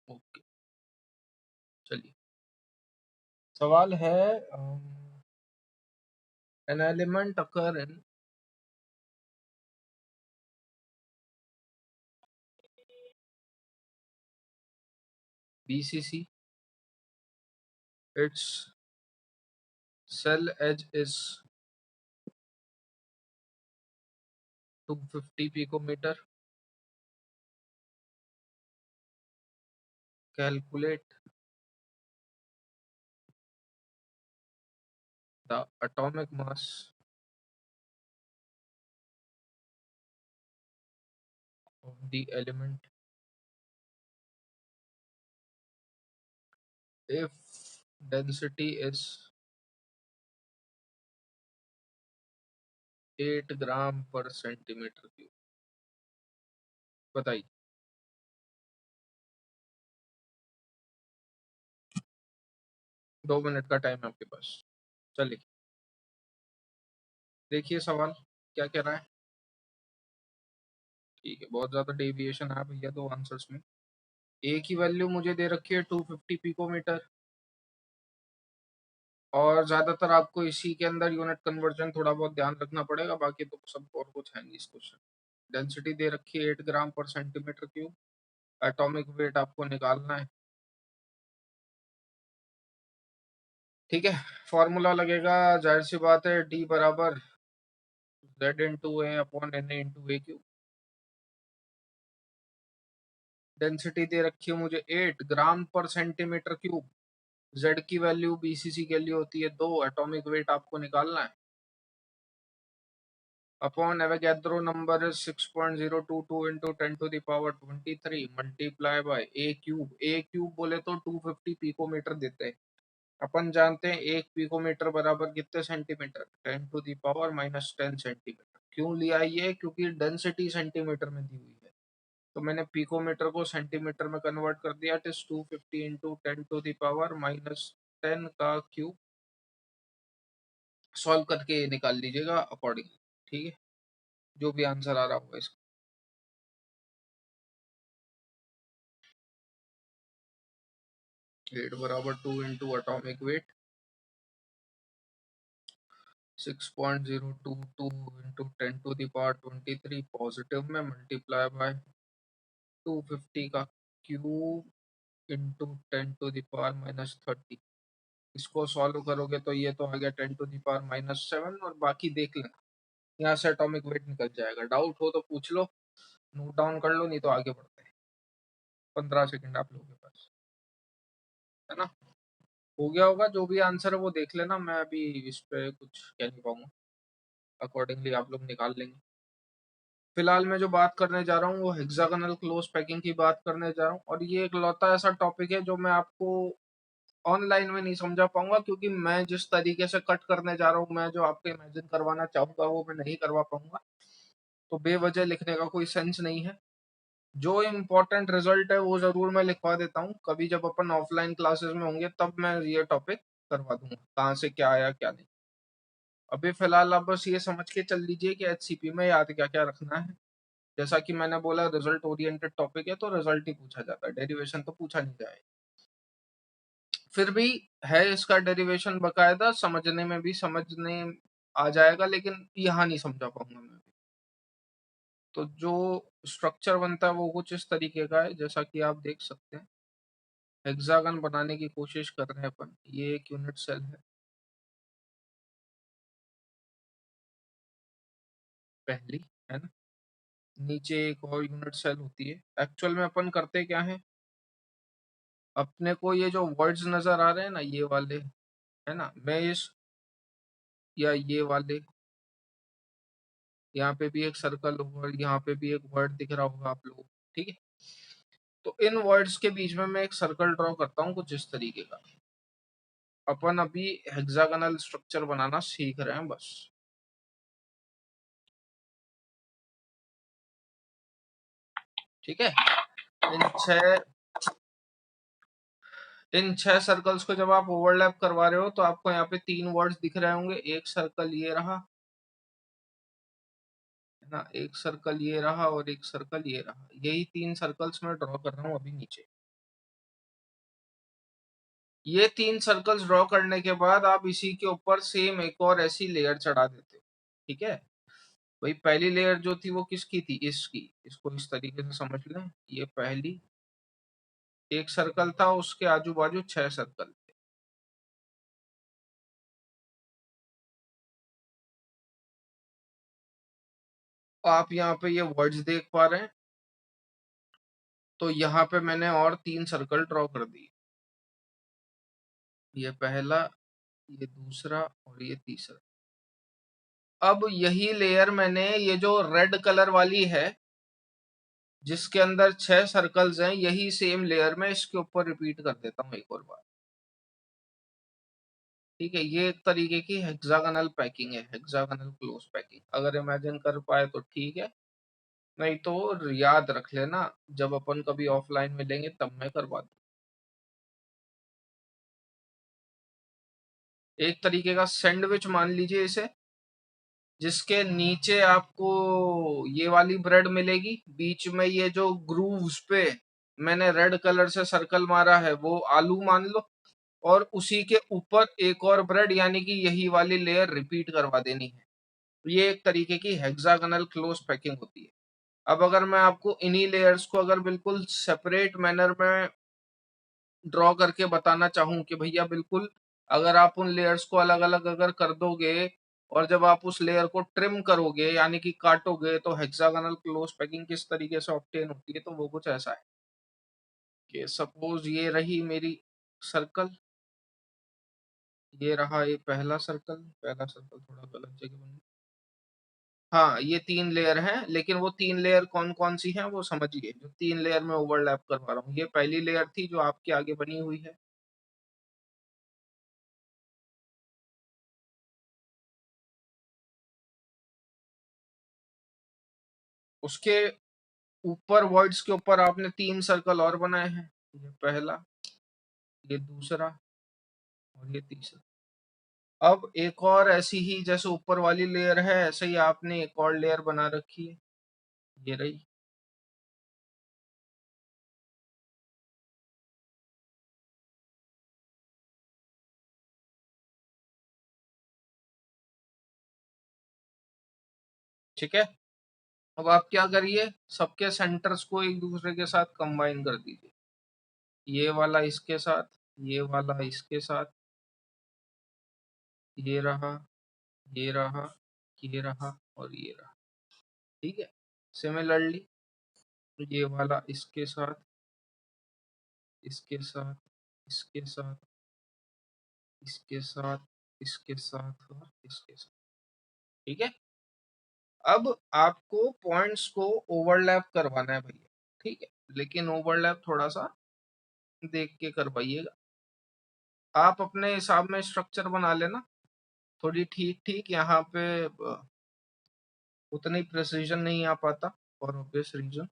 Okay, चलिए सवाल है, an element occur in BCC, its cell edge is 250 picometer. Calculate the atomic mass of the element if density is 8 ग्राम पर centimetre cube. बताइए। 2 minute का time है आपके पास। चलिए देखिए सवाल क्या कह रहा है। ठीक है, बहुत ज्यादा डेविएशन है भैया दो आंसर्स में। ए की वैल्यू मुझे दे रखी है 250 पिकोमीटर, और ज्यादातर आपको इसी के अंदर यूनिट कन्वर्जन थोड़ा बहुत ध्यान रखना पड़ेगा, बाकी तो सब और कुछ है नहीं इस क्वेश्चन। डेंसिटी दे रखी है 8 ग्राम पर सेंटीमीटर क्यूब। एटॉमिक वेट आपको निकालना है। ठीक है, फॉर्मूला लगेगा, जाहिर सी बात है, डी बराबर जेड इंटू ए अपॉन एन इंटू ए क्यूब। डेंसिटी दे रखी है मुझे 8 ग्राम पर सेंटीमीटर क्यूब। जेड की वैल्यू बीसीसी के लिए होती है 2। एटॉमिक वेट आपको निकालना है। Upon Avogadro number is 6.022 into 10 to the power 23 multiply by A cube. A cube बोले तो 250 पिकोमीटर देते हैं। अपन जानते हैं 1 पिकोमीटर बराबर कितने centimetre, 10 to the power -10 centimetre. क्यों लिया ये, क्योंकि डेंसिटी सेंटीमीटर में दी हुई है, तो मैंने पिकोमीटर को सेंटीमीटर में कन्वर्ट कर दिया। It is 250 into 10 to the power -10 का क्यूब। सॉल्व करके निकाल लीजिएगा अकॉर्डिंगली। ठीक है, जो भी आंसर आ रहा होगा इसका। 8 बराबर 2 into atomic weight 6.022 into 10 to the power 23 positive में मल्टीप्लाई बाय 250 का cube into 10 to the power -30। इसको सॉल्व करोगे तो ये तो आ गया 10 टू द पावर -7, और बाकी देख लेना, यहाँ से एटॉमिक वेट निकल जाएगा। डाउट हो तो पूछ लो, नोट डाउन कर लो, नहीं तो आगे बढ़ते हैं। 15 सेकंड आप लोगों के पास है ना। हो गया होगा, जो भी आंसर है वो देख लेना, मैं अभी इस पे कुछ कह नहीं पाऊंगा, अकॉर्डिंगली आप लोग निकाल लेंगे। फिलहाल मैं जो बात करने जा रहा हूँ वो हेक्सागोनल क्लोज पैकिंग की बात करने जा रहा हूँ, और ये एक लौता ऐसा टॉपिक है जो मैं आपको ऑनलाइन में नहीं समझा पाऊंगा, क्योंकि मैं जिस तरीके से कट करने जा रहा हूँ, मैं जो आपको इमेजिन करवाना चाहूंगा वो मैं नहीं करवा पाऊंगा। तो बेवजह लिखने का कोई सेंस नहीं है। जो इम्पोर्टेंट रिजल्ट है वो जरूर मैं लिखवा देता हूँ, कभी जब अपन ऑफलाइन क्लासेस में होंगे तब मैं ये टॉपिक करवा दूंगा, कहाँ से क्या आया क्या नहीं। अभी फिलहाल आप बस ये समझ के चल लीजिए कि एचसीपी में याद क्या क्या रखना है। जैसा कि मैंने बोला, रिजल्ट ओरिएंटेड टॉपिक है तो रिजल्ट ही पूछा जाता है, डेरिवेशन तो पूछा नहीं जाए। फिर भी है इसका डेरिवेशन बकायदा, समझने में भी समझने आ जाएगा, लेकिन यहाँ नहीं समझा पाऊंगा मैं भी। तो जो स्ट्रक्चर बनता है वो कुछ इस तरीके का है, जैसा कि आप देख सकते हैं। हेक्सागन बनाने की कोशिश कर रहे हैं अपन। ये एक यूनिट सेल है पहली, है ना। नीचे एक और यूनिट सेल होती है। एक्चुअल में अपन करते क्या है, अपने को ये जो वर्ड्स नजर आ रहे हैं ना, ये वाले, है ना, मैं इस, या ये वाले, यहाँ पे भी एक सर्कल होगा, यहाँ पे भी एक वर्ड दिख रहा होगा आप लोगों को। ठीक है, तो इन वर्ड्स के बीच में मैं एक सर्कल ड्रॉ करता हूँ कुछ इस तरीके का। अपन अभी हेक्सागोनल स्ट्रक्चर बनाना सीख रहे हैं बस। ठीक है, इन छह इन छह सर्कल्स को जब आप ओवरलैप करवा रहे हो तो आपको यहाँ पे 3 वर्ड्स दिख रहे होंगे। एक सर्कल ये रहा, है ना, एक सर्कल ये रहा, और एक सर्कल ये रहा। यही 3 सर्कल्स मैं ड्रॉ कर रहा हूँ अभी नीचे। ये 3 सर्कल्स ड्रॉ करने के बाद आप इसी के ऊपर सेम एक और ऐसी लेयर चढ़ा देते हो। ठीक है, भाई पहली लेयर जो थी वो किसकी थी, इसकी। इसको इस तरीके से समझ लें, ये पहली एक सर्कल था, उसके आजू बाजू 6 सर्कल थे। आप यहाँ पे ये वर्ड्स देख पा रहे हैं, तो यहाँ पे मैंने और 3 सर्कल ड्रॉ कर दिए, ये पहला, ये दूसरा और ये तीसरा। अब यही लेयर मैंने, ये जो रेड कलर वाली है जिसके अंदर 6 सर्कल्स हैं, यही सेम लेयर में इसके ऊपर रिपीट कर देता हूँ एक और बार। ठीक है, ये एक तरीके की हेक्सागोनल पैकिंग है, हेक्सागोनल क्लोज पैकिंग। अगर इमेजिन कर पाए तो ठीक है, नहीं तो याद रख लेना, जब अपन कभी ऑफलाइन मिलेंगे तब मैं करवा दूँ। एक तरीके का सैंडविच मान लीजिए इसे, जिसके नीचे आपको ये वाली ब्रेड मिलेगी, बीच में ये जो ग्रूव्स पे मैंने रेड कलर से सर्कल मारा है वो आलू मान लो, और उसी के ऊपर एक और ब्रेड, यानी कि यही वाली लेयर रिपीट करवा देनी है। ये एक तरीके की हेक्सागोनल क्लोज पैकिंग होती है। अब अगर मैं आपको इन्हीं लेयर्स को अगर बिल्कुल सेपरेट मैनर में ड्रॉ करके बताना चाहूँ कि भैया बिल्कुल, अगर आप उन लेयर्स को अलग अलग अगर कर दोगे और जब आप उस लेयर को ट्रिम करोगे यानी कि काटोगे, तो हेक्सागोनल क्लोज पैकिंग किस तरीके से ऑब्टेन होती है, तो वो कुछ ऐसा है कि सपोज ये रही मेरी सर्कल, ये रहा ये पहला सर्कल, पहला सर्कल थोड़ा गलत जगह बन गया। हाँ, ये 3 लेयर हैं, लेकिन वो 3 लेयर कौन कौन सी हैं वो समझिए, जो 3 लेयर में ओवरलैप करवा रहा हूँ। ये पहली लेयर थी जो आपके आगे बनी हुई है, उसके ऊपर वर्ड्स के ऊपर आपने 3 सर्कल और बनाए हैं, ये पहला, ये दूसरा और ये तीसरा। अब एक और ऐसी ही जैसे ऊपर वाली लेयर है, ऐसे ही आपने एक और लेयर बना रखी है, ये रही। ठीक है, अब आप क्या करिए, सबके सेंटर्स को एक दूसरे के साथ कंबाइन कर दीजिए, ये वाला इसके साथ, ये वाला इसके साथ, ये रहा, ये रहा, ये रहा और ये रहा। ठीक है, सिमिलरली ये वाला इसके साथ, इसके साथ, इसके साथ, इसके साथ, इसके साथ और इसके साथ। ठीक है, अब आपको पॉइंट्स को ओवरलैप करवाना है भैया। ठीक है, लेकिन ओवरलैप थोड़ा सा देख के करवाइएगा। आप अपने हिसाब में स्ट्रक्चर बना लेना, थोड़ी ठीक ठीक यहाँ पे उतनी प्रिसीजन नहीं आ पाता फॉर ऑब्वियस रीजन।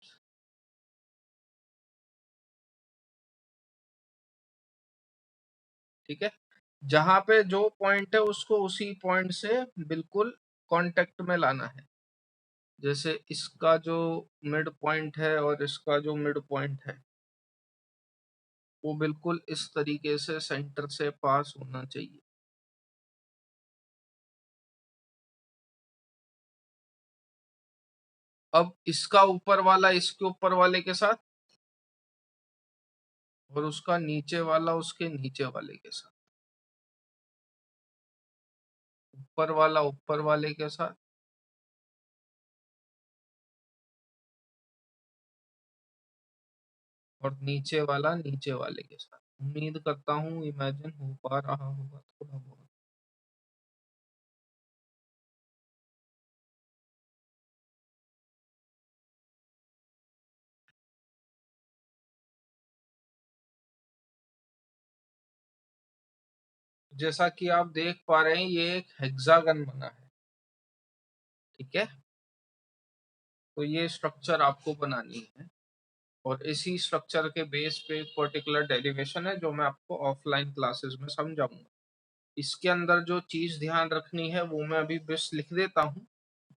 ठीक है, जहाँ पे जो पॉइंट है उसको उसी पॉइंट से बिल्कुल कांटेक्ट में लाना है। जैसे इसका जो मिड पॉइंट है और इसका जो मिड पॉइंट है वो बिल्कुल इस तरीके से सेंटर से पास होना चाहिए। अब इसका ऊपर वाला इसके ऊपर वाले के साथ और उसका नीचे वाला उसके नीचे वाले के साथ, ऊपर वाला ऊपर वाले के साथ, और नीचे वाला नीचे वाले के साथ। उम्मीद करता हूँ इमेजिन हो पा रहा होगा थोड़ा बहुत। जैसा कि आप देख पा रहे हैं ये एक हेक्सागन बना है। ठीक है, तो ये स्ट्रक्चर आपको बनानी है और इसी स्ट्रक्चर के बेस पे एक पर्टिकुलर डेरिवेशन है जो मैं आपको ऑफलाइन क्लासेस में समझाऊंगा। इसके अंदर जो चीज ध्यान रखनी है वो मैं अभी बस लिख देता हूँ,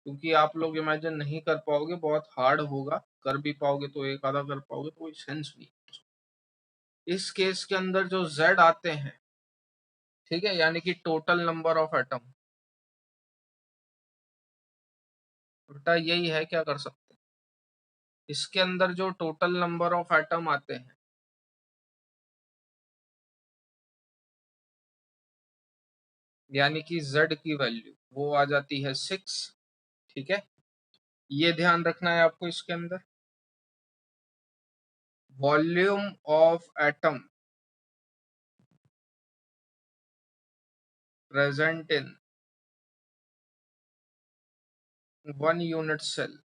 क्योंकि आप लोग इमेजिन नहीं कर पाओगे, बहुत हार्ड होगा। कर भी पाओगे तो एक आधा कर पाओगे, तो कोई सेंस नहीं। इस केस के अंदर जो Z आते हैं, ठीक है, यानी कि टोटल नंबर ऑफ एटम, बेटा यही है, क्या कर सकते हैं, इसके अंदर जो टोटल नंबर ऑफ एटम आते हैं, यानी कि Z की वैल्यू वो आ जाती है 6, ठीक है। ये ध्यान रखना है आपको इसके अंदर, volume of atom present in 1 unit cell,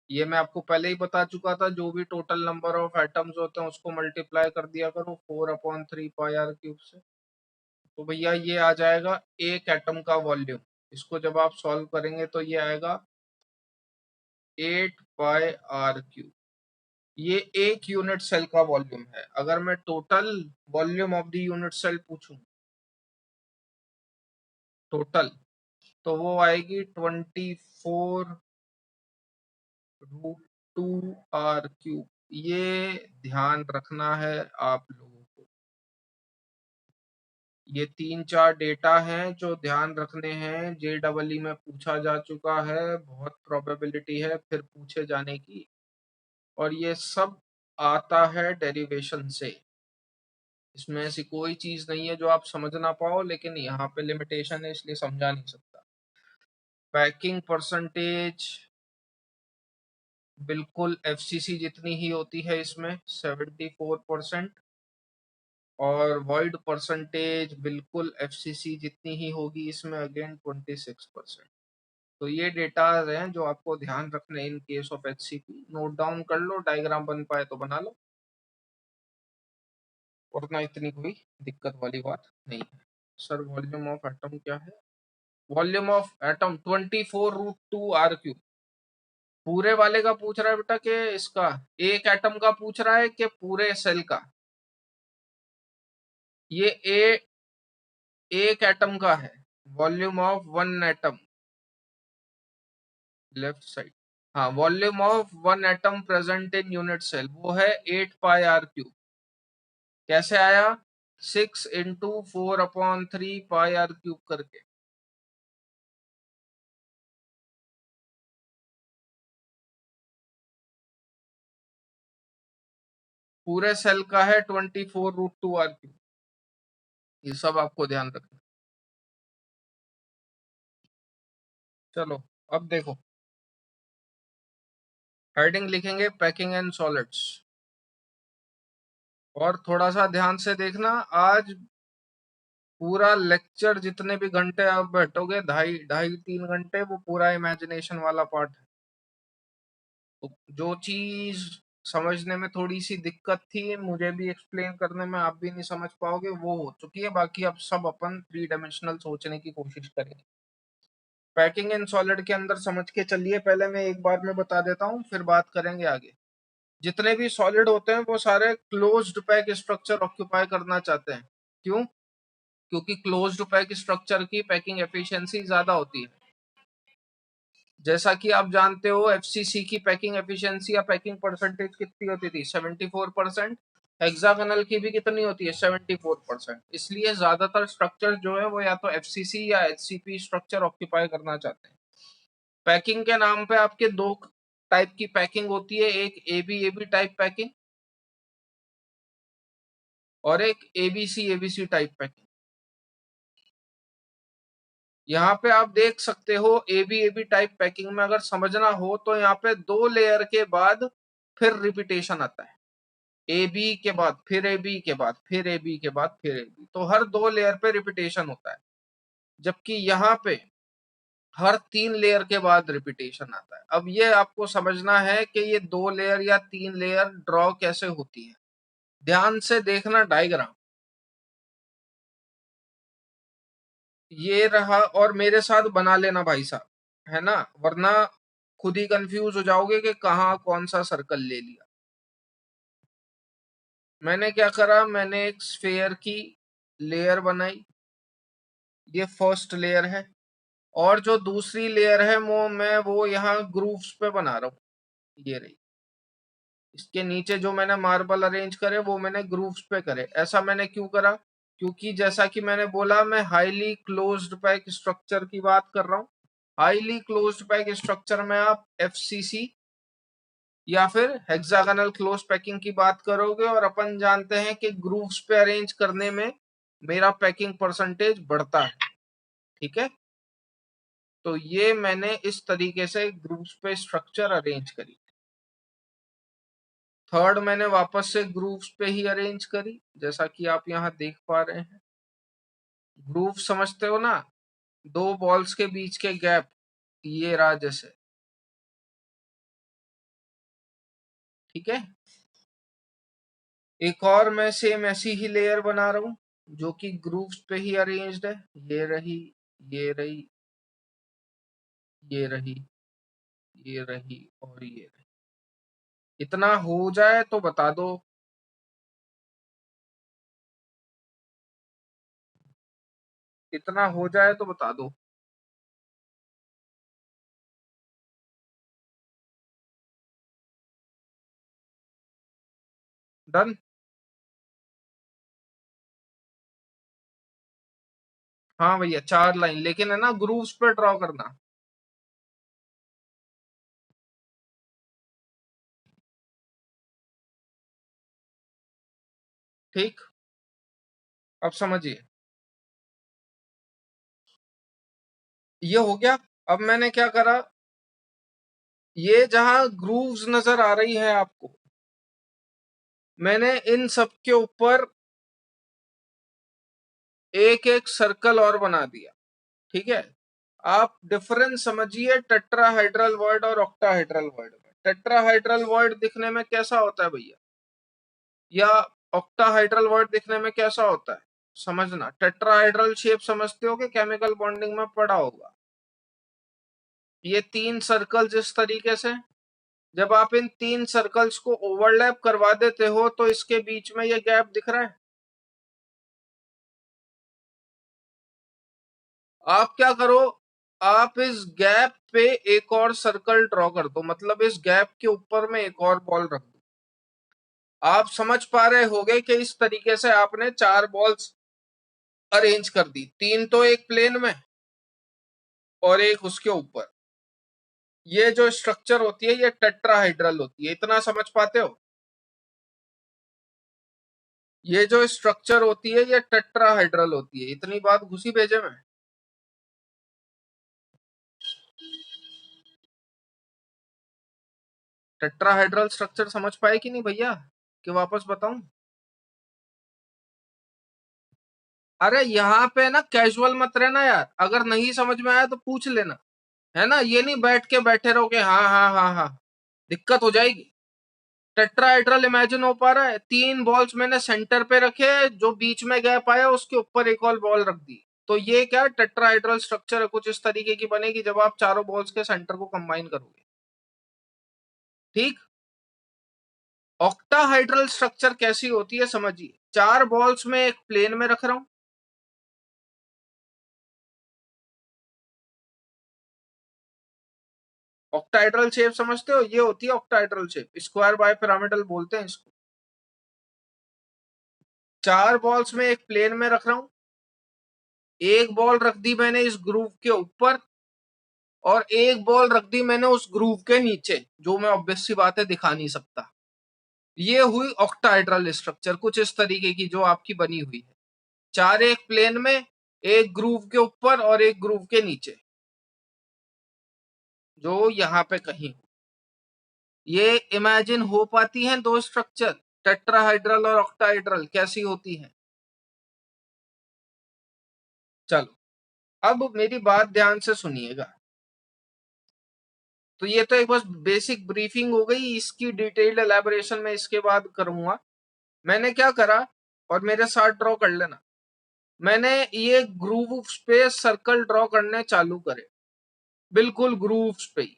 ये मैं आपको पहले ही बता चुका था, जो भी टोटल नंबर ऑफ एटम्स होते हैं उसको मल्टीप्लाई कर दिया करो 4/3 πr³ से, तो भैया ये आ जाएगा एक एटम का वॉल्यूम। इसको जब आप सॉल्व करेंगे तो ये आएगा 8πr³। ये एक यूनिट सेल का वॉल्यूम है। अगर मैं total volume of the unit cell पूछूं, टोटल, तो वो आएगी 24√2r³। ये ध्यान रखना है आप लोगों को। ये 3-4 डेटा हैं जो ध्यान रखने हैं, JEE में पूछा जा चुका है, बहुत प्रोबेबिलिटी है फिर पूछे जाने की, और ये सब आता है डेरिवेशन से। इसमें ऐसी कोई चीज नहीं है जो आप समझ ना पाओ, लेकिन यहाँ पे लिमिटेशन है इसलिए समझा नहीं सकता। पैकिंग परसेंटेज बिल्कुल FCC जितनी ही होती है इसमें, 74%, और वॉइड परसेंटेज बिल्कुल FCC जितनी ही होगी इसमें, अगेन 26%। तो ये डेटा हैं जो आपको ध्यान रखने इन case of HCP। Note down कर लो, डायग्राम बन पाए तो बना लो, वरना इतनी कोई दिक्कत वाली बात नहीं है। सर वॉल्यूम ऑफ एटम क्या है? Volume of atom 24√2r³। पूरे वाले का पूछ रहा है बेटा कि इसका एक एटम का पूछ रहा है कि पूरे सेल का? ये एक एटम का है, volume of one atom, left side. हाँ, volume of one atom present in unit cell वो है 8πr³। कैसे आया? 6 × 4/3 πr³ करके। पूरे सेल का है 24√2r³। ये सब आपको ध्यान रखना। चलो अब देखो, हेडिंग लिखेंगे पैकिंग एंड सॉलिड्स। और थोड़ा सा ध्यान से देखना, आज पूरा लेक्चर जितने भी घंटे आप बैठोगे, 2.5-3 घंटे, वो पूरा इमेजिनेशन वाला पार्ट है। तो जो चीज समझने में थोड़ी सी दिक्कत थी, मुझे भी एक्सप्लेन करने में आप भी नहीं समझ पाओगे, वो हो चुकी है। बाकी अब सब अपन 3 डायमेंशनल सोचने की कोशिश करेंगे। पैकिंग एंड सॉलिड के अंदर समझ के चलिए, पहले मैं एक बार में बता देता हूँ, फिर बात करेंगे आगे। जितने भी सॉलिड होते हैं वो सारे क्लोज्ड पैक स्ट्रक्चर ऑक्यूपाई करना चाहते हैं। क्यों? क्योंकि क्लोज्ड पैक स्ट्रक्चर की पैकिंग एफिशिएंसी ज्यादा होती है। जैसा कि आप जानते हो, FCC की पैकिंग एफिशिएंसी या पैकिंग परसेंटेज कितनी होती थी? 74%। हेक्सागोनल की भी कितनी होती है? 74%। इसलिए ज्यादातर स्ट्रक्चर जो है वो या तो FCC या HCP स्ट्रक्चर ऑक्यूपाई करना चाहते हैं। पैकिंग के नाम पे आपके दो टाइप की पैकिंग होती है, एक AB टाइप पैकिंग और एक ABC टाइप पैकिंग। यहाँ पे आप देख सकते हो, AB टाइप पैकिंग में अगर समझना हो तो यहाँ पे 2 लेयर के बाद फिर रिपीटेशन आता है। AB के बाद फिर AB के बाद फिर AB के बाद फिर AB, तो हर 2 लेयर पे रिपीटेशन होता है। जबकि यहाँ पे हर 3 लेयर के बाद रिपीटेशन आता है। अब ये आपको समझना है कि ये 2 लेयर या 3 लेयर ड्रॉ कैसे होती है। ध्यान से देखना डायग्राम, ये रहा, और मेरे साथ बना लेना भाई साहब, है ना, वरना खुद ही कंफ्यूज हो जाओगे कि कहाँ कौन सा सर्कल ले लिया। मैंने क्या करा, मैंने एक स्फेयर की लेयर बनाई, ये फर्स्ट लेयर है, और जो दूसरी लेयर है वो मैं यहाँ ग्रूव्स पे बना रहा हूँ, ये रही। इसके नीचे जो मैंने मार्बल अरेंज करे वो मैंने ग्रूव्स पे करे। ऐसा मैंने क्यों करा? क्योंकि जैसा कि मैंने बोला, मैं हाईली क्लोज्ड पैक स्ट्रक्चर की बात कर रहा हूँ। हाईली क्लोज्ड पैक स्ट्रक्चर में आप एफसीसी या फिर हेक्सागोनल क्लोज पैकिंग की बात करोगे, और अपन जानते हैं कि ग्रूव्स पे अरेंज करने में मेरा पैकिंग परसेंटेज बढ़ता है। ठीक है, तो ये मैंने इस तरीके से ग्रूव्स पे स्ट्रक्चर अरेंज करी। थर्ड मैंने वापस से ग्रूव्स पे ही अरेंज करी, जैसा कि आप यहाँ देख पा रहे हैं। ग्रूव समझते हो ना, दो बॉल्स के बीच के गैप, ये रहा जैसे। ठीक है, एक और मैं सेम ऐसी ही लेयर बना रहा हूं जो कि ग्रूव्स पे ही अरेंज्ड है। ये रही, ये रही, ये रही, ये रही और ये रही। इतना हो जाए तो बता दो। इतना हो जाए तो बता दो। डन। हाँ भैया, 4 लाइन, लेकिन है ना ग्रूव्स पे ड्रॉ करना। ठीक, अब समझिए। ये हो गया। अब मैंने क्या करा, ये जहां ग्रूव्स नजर आ रही है आपको, मैंने इन सब के ऊपर एक एक सर्कल और बना दिया। ठीक है, आप डिफरेंस समझिए टेट्राहाइड्रल वर्ड और ऑक्टाहाइड्रल वर्ड में। टेट्राहाइड्रल वर्ड दिखने में कैसा होता है भैया, या ऑक्टाहाइड्रल वर्ड दिखने में कैसा होता है? समझना, टेट्राहाइड्रल शेप समझते हो कि केमिकल बॉन्डिंग में पड़ा होगा। ये 3 सर्कल जिस तरीके से, जब आप इन 3 सर्कल्स को ओवरलैप करवा देते हो तो इसके बीच में ये गैप दिख रहा है। आप क्या करो, आप इस गैप पे एक और सर्कल ड्रॉ कर दो, मतलब इस गैप के ऊपर में एक और बॉल रख दो। आप समझ पा रहे होगे कि इस तरीके से आपने 4 बॉल्स अरेंज कर दी, 3 तो एक प्लेन में और एक उसके ऊपर। ये जो स्ट्रक्चर होती है ये टेट्राहाइड्रल होती है, इतना समझ पाते हो? ये जो स्ट्रक्चर होती है ये टेट्राहाइड्रल होती है, इतनी बात घुसी भेजे में। टेट्राहाइड्रल स्ट्रक्चर समझ पाए कि नहीं भैया, कि वापस बताऊं? अरे यहाँ पे ना कैजुअल मत रहना यार, अगर नहीं समझ में आया तो पूछ लेना, है ना। ये नहीं बैठ के बैठे रहो कि हाँ हाँ हाँ हाँ, दिक्कत हो जाएगी। टेट्राहाइड्रल इमेजिन हो पा रहा है? 3 बॉल्स मैंने सेंटर पे रखे, जो बीच में गैप आया उसके ऊपर एक और बॉल रख दी, तो ये क्या टेट्राहाइड्रल स्ट्रक्चर है, कुछ इस तरीके की बनेगी जब आप चारों बॉल्स के सेंटर को कंबाइन करोगे। ठीक। ऑक्टाहाइड्रल स्ट्रक्चर कैसी होती है समझिए, 4 बॉल्स में एक प्लेन में रख रहा हूं। ऑक्टाहाइड्रल शेप समझते हो, ये होती है octahedral shape, square by pyramidal बोलते हैं इसको। 4 बॉल्स में एक प्लेन में रख रहा हूं, एक बॉल रख दी मैंने इस ग्रूव के ऊपर, और एक बॉल रख दी मैंने उस ग्रूव के नीचे, जो मैं ऑब्वियस सी बात है दिखा नहीं सकता। ये हुई ऑक्टाहाइड्रल स्ट्रक्चर, कुछ इस तरीके की जो आपकी बनी हुई है। 4 एक प्लेन में, एक ग्रूव के ऊपर और एक ग्रूव के नीचे, जो यहाँ पे कहीं। ये इमेजिन हो पाती हैं दो स्ट्रक्चर, टेट्राहाइड्रल और ऑक्टाहाइड्रल, कैसी होती हैं? चलो, अब मेरी बात ध्यान से सुनिएगा। तो ये तो एक बस बेसिक ब्रीफिंग हो गई, इसकी डिटेल्ड एलैबोरेशन में इसके बाद करूंगा। मैंने क्या करा, और मेरे साथ ड्रॉ कर लेना, मैंने ये ग्रूव्स पे सर्कल ड्रॉ करने चालू करे, बिल्कुल ग्रूव्स पे ही।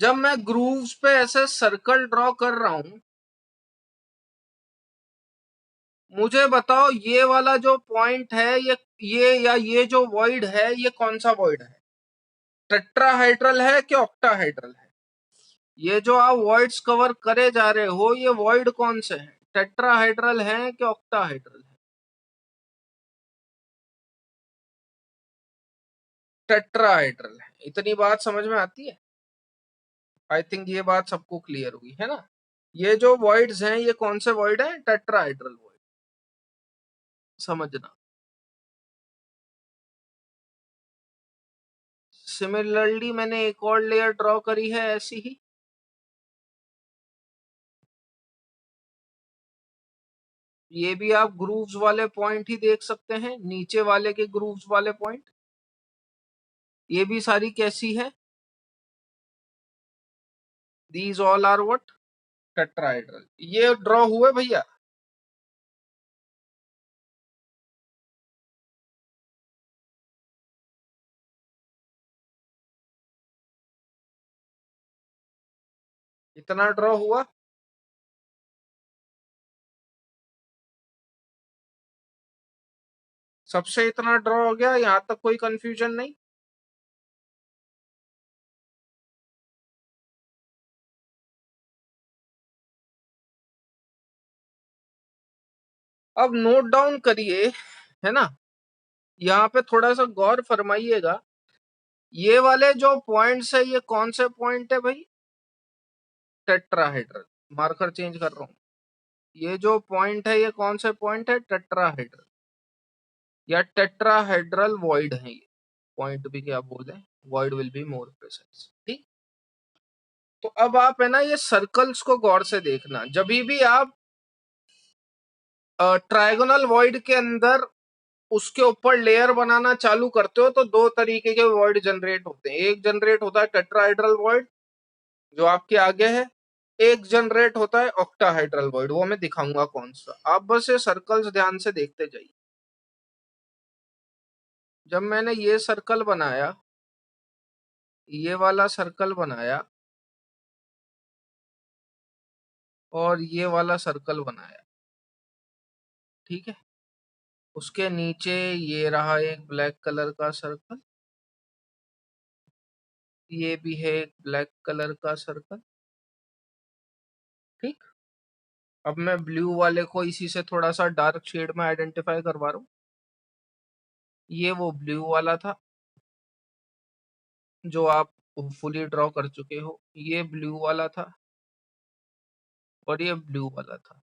जब मैं ग्रूव्स पे ऐसे सर्कल ड्रॉ कर रहा हूं, मुझे बताओ ये वाला जो पॉइंट है, ये या ये जो वॉइड है, ये कौन सा वॉइड है? टेट्राहाइड्रल है कि ऑक्टाहाइड्रल है? ये जो आप वॉइड्स कवर करे जा रहे हो, ये वॉइड कौन से हैं? टेट्राहाइड्रल है कि ऑक्टाहाइड्रल है? टेट्राहाइड्रल है। इतनी बात समझ में आती है? आई थिंक ये बात सबको क्लियर हुई है ना। ये जो वॉइड्स हैं, ये कौन से वॉइड हैं? टेट्राहाइड्रल वॉइड, समझना। सिमिलरली मैंने एक और लेयर ड्रॉ करी है ऐसी ही। ये भी आप ग्रूव्स वाले पॉइंट ही देख सकते हैं, नीचे वाले के ग्रूव्स वाले पॉइंट। ये भी सारी कैसी है? These all are what? Tetrahedral. ये ड्रॉ हुए भैया? इतना ड्रॉ हुआ? सबसे इतना ड्रॉ हो गया? यहां तक कोई कंफ्यूजन नहीं? अब नोट डाउन करिए, है ना। यहाँ पे थोड़ा सा गौर फरमाइएगा। ये वाले जो पॉइंट्स है, ये कौन से पॉइंट है भाई? टेट्राहेड्रल। मार्कर चेंज कर रहा हूं। ये जो पॉइंट है, ये कौन से पॉइंट है? टेट्राहेड्रल या टेट्राहेड्रल वॉइड है ये। पॉइंट भी क्या बोले, void will be more precise. ठीक। तो अब आप है ना, ये सर्कल्स को गौर से देखना। जब भी आप ट्रायगोनल वॉइड के अंदर उसके ऊपर लेयर बनाना चालू करते हो, तो दो तरीके के वॉइड जनरेट होते हैं। एक जनरेट होता है टेट्राहाइड्रल वॉइड, जो आपके आगे है। एक जनरेट होता है ऑक्टाहाइड्रल वॉइड, वो मैं दिखाऊंगा कौन सा। आप बस ये सर्कल्स ध्यान से देखते जाइए। जब मैंने ये सर्कल बनाया, ये वाला सर्कल बनाया, और ये वाला सर्कल बनाया, ठीक है। उसके नीचे ये रहा एक ब्लैक कलर का सर्कल, ये भी है एक ब्लैक कलर का सर्कल, ठीक। अब मैं ब्लू वाले को इसी से थोड़ा सा डार्क शेड में आइडेंटिफाई करवा रहा हूँ। ये वो ब्लू वाला था जो आप फुली ड्रॉ कर चुके हो, ये ब्लू वाला था, और ये ब्लू वाला था।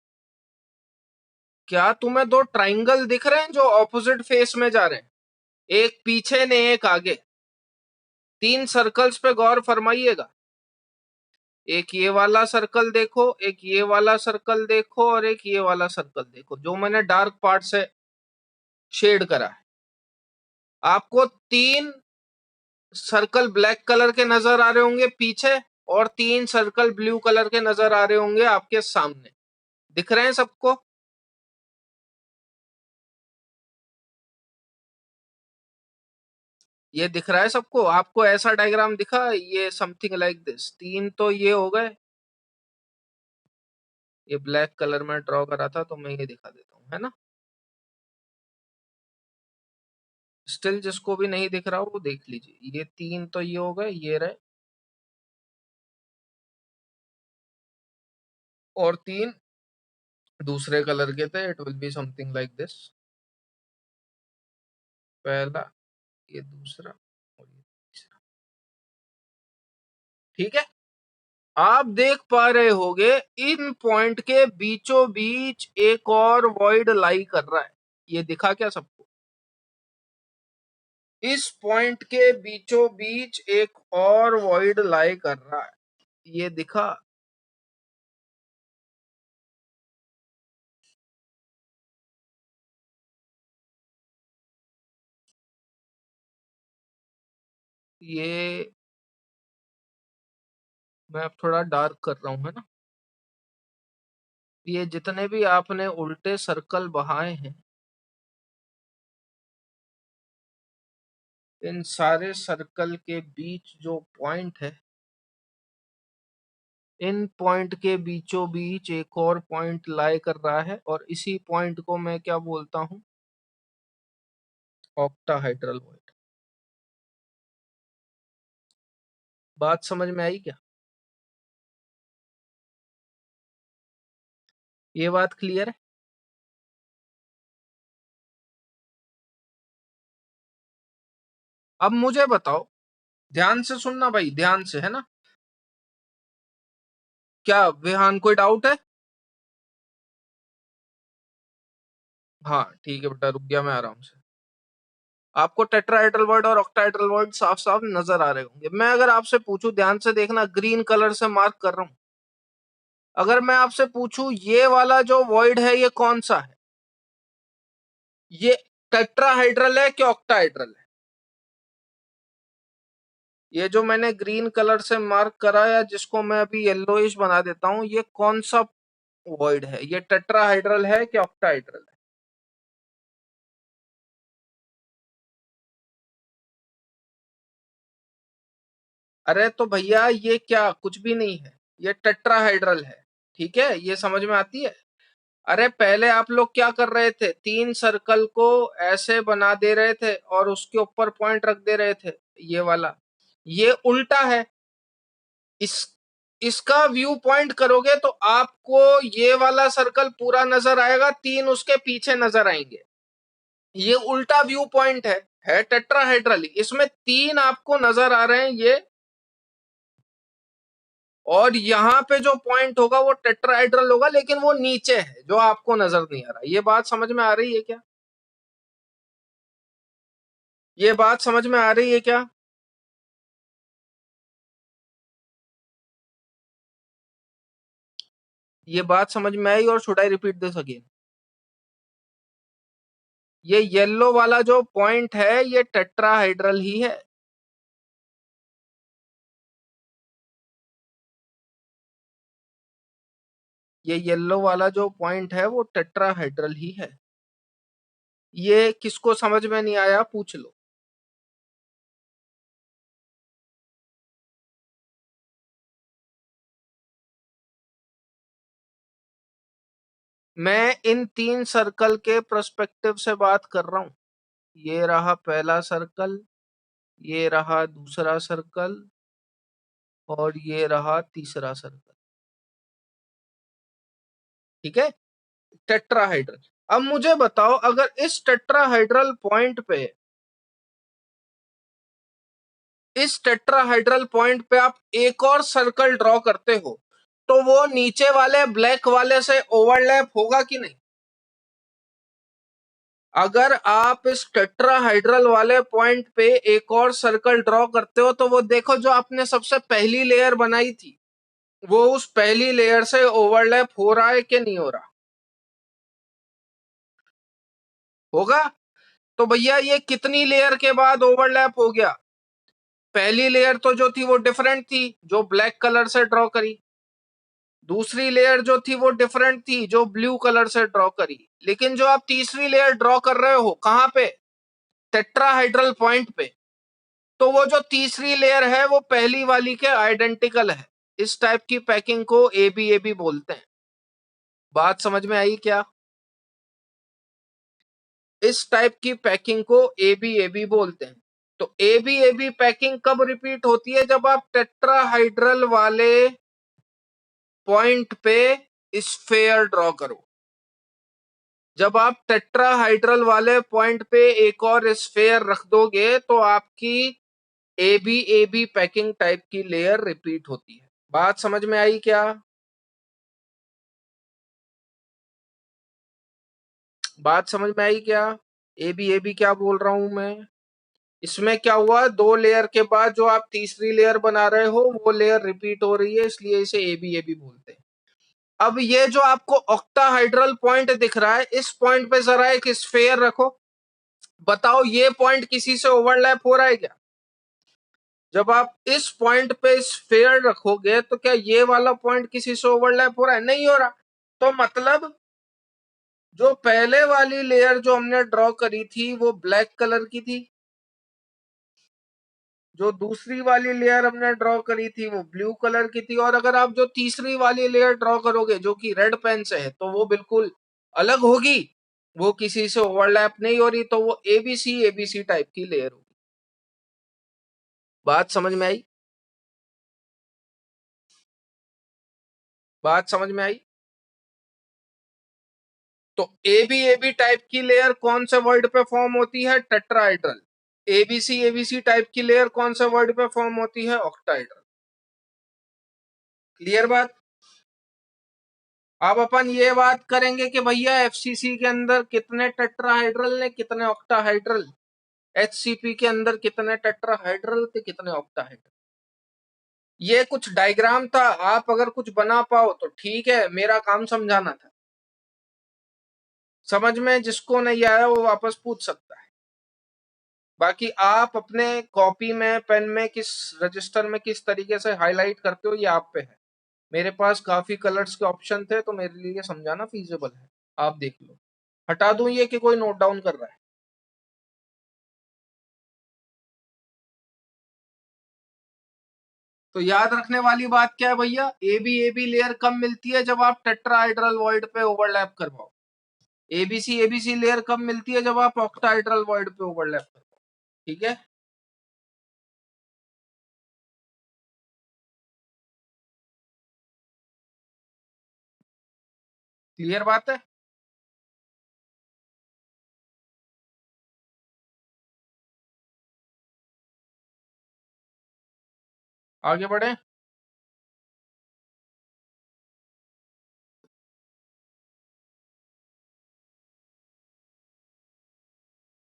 क्या तुम्हें दो ट्राइंगल दिख रहे हैं जो ऑपोजिट फेस में जा रहे हैं? एक पीछे ने एक आगे। तीन सर्कल्स पे गौर फरमाइएगा। एक ये वाला सर्कल देखो, एक ये वाला सर्कल देखो, और एक ये वाला सर्कल देखो, जो मैंने डार्क पार्ट से शेड करा है। आपको तीन सर्कल ब्लैक कलर के नजर आ रहे होंगे पीछे, और तीन सर्कल ब्लू कलर के नजर आ रहे होंगे आपके सामने। दिख रहे हैं सबको? ये दिख रहा है सबको? आपको ऐसा डायग्राम दिखा? ये समथिंग लाइक दिस। तीन तो ये हो गए। ये ब्लैक कलर में ड्रॉ करा था, तो मैं ये दिखा देता हूँ, है ना। स्टिल जिसको भी नहीं दिख रहा वो देख लीजिए। ये तीन तो ये हो गए, ये रहे, और तीन दूसरे कलर के थे। It will be something like this. पहला, ये दूसरा, और ये तीसरा। ठीक है। आप देख पा रहे होगे, इन पॉइंट के बीचों बीच एक और वॉइड लाई कर रहा है। ये दिखा क्या सबको? इस पॉइंट के बीचों बीच एक और वॉइड लाई कर रहा है। ये दिखा? ये मैं अब थोड़ा डार्क कर रहा हूं, है ना। ये जितने भी आपने उल्टे सर्कल बहाए हैं, इन सारे सर्कल के बीच जो पॉइंट है, इन पॉइंट के बीचों बीच एक और पॉइंट लाई कर रहा है, और इसी पॉइंट को मैं क्या बोलता हूं? Octahedral void. बात समझ में आई क्या? ये बात क्लियर है? अब मुझे बताओ, ध्यान से सुनना भाई, ध्यान से, है ना? क्या विहान कोई डाउट है? हाँ ठीक है बेटा, रुक गया मैं आराम से। आपको टेट्राहेड्रल वर्ड और ऑक्टाहेड्रल वर्ड साफ साफ नजर आ रहे होंगे। मैं अगर आपसे पूछूं, ध्यान से देखना, ग्रीन कलर से मार्क कर रहा हूं। अगर मैं आपसे पूछूं ये वाला जो वर्ड है ये कौन सा है, ये टेट्राहाइड्रल है कि ऑक्टाहाइड्रल है? ये जो मैंने ग्रीन कलर से मार्क करा या जिसको मैं अभी येलोइश बना देता हूं, ये कौन सा वर्ड है? ये टेट्राहाइड्रल है कि ऑक्टाहाइड्रल है? अरे तो भैया ये क्या, कुछ भी नहीं है, ये टेट्राहाइड्रल है। ठीक है, ये समझ में आती है? अरे पहले आप लोग क्या कर रहे थे, तीन सर्कल को ऐसे बना दे रहे थे और उसके ऊपर पॉइंट रख दे रहे थे, ये वाला। ये उल्टा है। इस इसका व्यू पॉइंट करोगे तो आपको ये वाला सर्कल पूरा नजर आएगा, तीन उसके पीछे नजर आएंगे। ये उल्टा व्यू पॉइंट है टेट्राहेड्रल, इसमें तीन आपको नजर आ रहे हैं ये, और यहाँ पे जो पॉइंट होगा वो टेट्राहेड्रल होगा, लेकिन वो नीचे है जो आपको नजर नहीं आ रहा। ये बात समझ में आ रही है क्या? ये बात समझ में आ रही है क्या? ये बात समझ में आई, और should I repeat this again? ये येलो वाला जो पॉइंट है ये टेट्राहाइड्रल ही है। ये येलो वाला जो पॉइंट है वो टेट्राहाइड्रल ही है। ये किसको समझ में नहीं आया पूछ लो। मैं इन तीन सर्कल के पर्सपेक्टिव से बात कर रहा हूं। ये रहा पहला सर्कल, ये रहा दूसरा सर्कल, और ये रहा तीसरा सर्कल। ठीक है, टेट्राहाइड्रल। अब मुझे बताओ, अगर इस टेट्राहाइड्रल पॉइंट पे, इस टेट्राहाइड्रल पॉइंट पे आप एक और सर्कल ड्रॉ करते हो, तो वो नीचे वाले ब्लैक वाले से ओवरलैप होगा कि नहीं? अगर आप इस टेट्राहाइड्रल वाले पॉइंट पे एक और सर्कल ड्रॉ करते हो, तो वो देखो जो आपने सबसे पहली लेयर बनाई थी, वो उस पहली लेयर से ओवरलैप हो रहा है कि नहीं हो रहा? होगा। तो भैया ये कितनी लेयर के बाद ओवरलैप हो गया? पहली लेयर तो जो थी वो डिफरेंट थी, जो ब्लैक कलर से ड्रॉ करी। दूसरी लेयर जो थी वो डिफरेंट थी, जो ब्लू कलर से ड्रॉ करी। लेकिन जो आप तीसरी लेयर ड्रॉ कर रहे हो कहां पे? टेट्राहाइड्रल पॉइंट पे। तो वो जो तीसरी लेयर है वो पहली वाली के आइडेंटिकल है। इस टाइप की पैकिंग को एबीएबी बोलते हैं। बात समझ में आई क्या? इस टाइप की पैकिंग को एबीएबी बोलते हैं। तो एबीएबी पैकिंग कब रिपीट होती है? जब आप टेट्राहाइड्रल वाले पॉइंट पे स्फेयर ड्रॉ करो। जब आप टेट्राहाइड्रल वाले पॉइंट पे एक और स्फेयर रख दोगे तो आपकी एबी एबी पैकिंग टाइप की लेयर रिपीट होती है। बात समझ में आई क्या? बात समझ में आई क्या? एबी एबी क्या बोल रहा हूं मैं? इसमें क्या हुआ, दो लेयर के बाद जो आप तीसरी लेयर बना रहे हो वो लेयर रिपीट हो रही है, इसलिए इसे एबी एबी बोलते हैं। अब ये जो आपको ऑक्टाहाइड्रल पॉइंट दिख रहा है, इस पॉइंट पे जरा एक स्फेयर रखो। बताओ ये पॉइंट किसी से ओवरलैप हो रहा है क्या? जब आप इस पॉइंट पे स्फेयर रखोगे तो क्या ये वाला पॉइंट किसी से ओवरलैप हो रहा है? नहीं हो रहा। तो मतलब जो पहले वाली लेयर जो हमने ड्रॉ करी थी वो ब्लैक कलर की थी, जो दूसरी वाली लेयर हमने ड्रॉ करी थी वो ब्लू कलर की थी, और अगर आप जो तीसरी वाली लेयर ड्रॉ करोगे जो कि रेड पेन से है तो वो बिल्कुल अलग होगी। वो किसी से ओवरलैप नहीं हो रही, तो वो एबीसी एबीसी टाइप की लेयर होगी। बात समझ में आई? बात समझ में आई? तो एबी टाइप की लेयर कौन से वर्ड पे फॉर्म होती है? टेट्राहेड्रल। एबीसी टाइप की लेयर कौन से वर्ड पे फॉर्म होती है? ऑक्टाहेड्रल। क्लियर बात? अब अपन ये बात करेंगे कि भैया एफसीसी के अंदर कितने टेट्राहाइड्रल ने कितने ऑक्टाहाइड्रल, एचसीपी के अंदर कितने टेट्राहाइड्रल थे कितने ऑक्टाहाइड्रल। ये कुछ डायग्राम था, आप अगर कुछ बना पाओ तो ठीक है, मेरा काम समझाना था। समझ में जिसको नहीं आया वो वापस पूछ सकता है। बाकी आप अपने कॉपी में पेन में किस रजिस्टर में किस तरीके से हाईलाइट करते हो ये आप पे है। मेरे पास काफी कलर्स के ऑप्शन थे तो मेरे लिए समझाना फीजिबल है। आप देख लो। हटा दूं ये कि कोई नोट डाउन कर रहा है? तो याद रखने वाली बात क्या है भैया? एबी लेयर कब मिलती है? जब आप टेट्राहाइड्रल वॉइड पे ओवरलैप करवाओ। एबीसी लेयर कब मिलती है? जब आप ऑक्टाहाइड्रल वॉइड पे ओवरलैप करवाओ। ठीक है? क्लियर बात है? आगे बढ़े।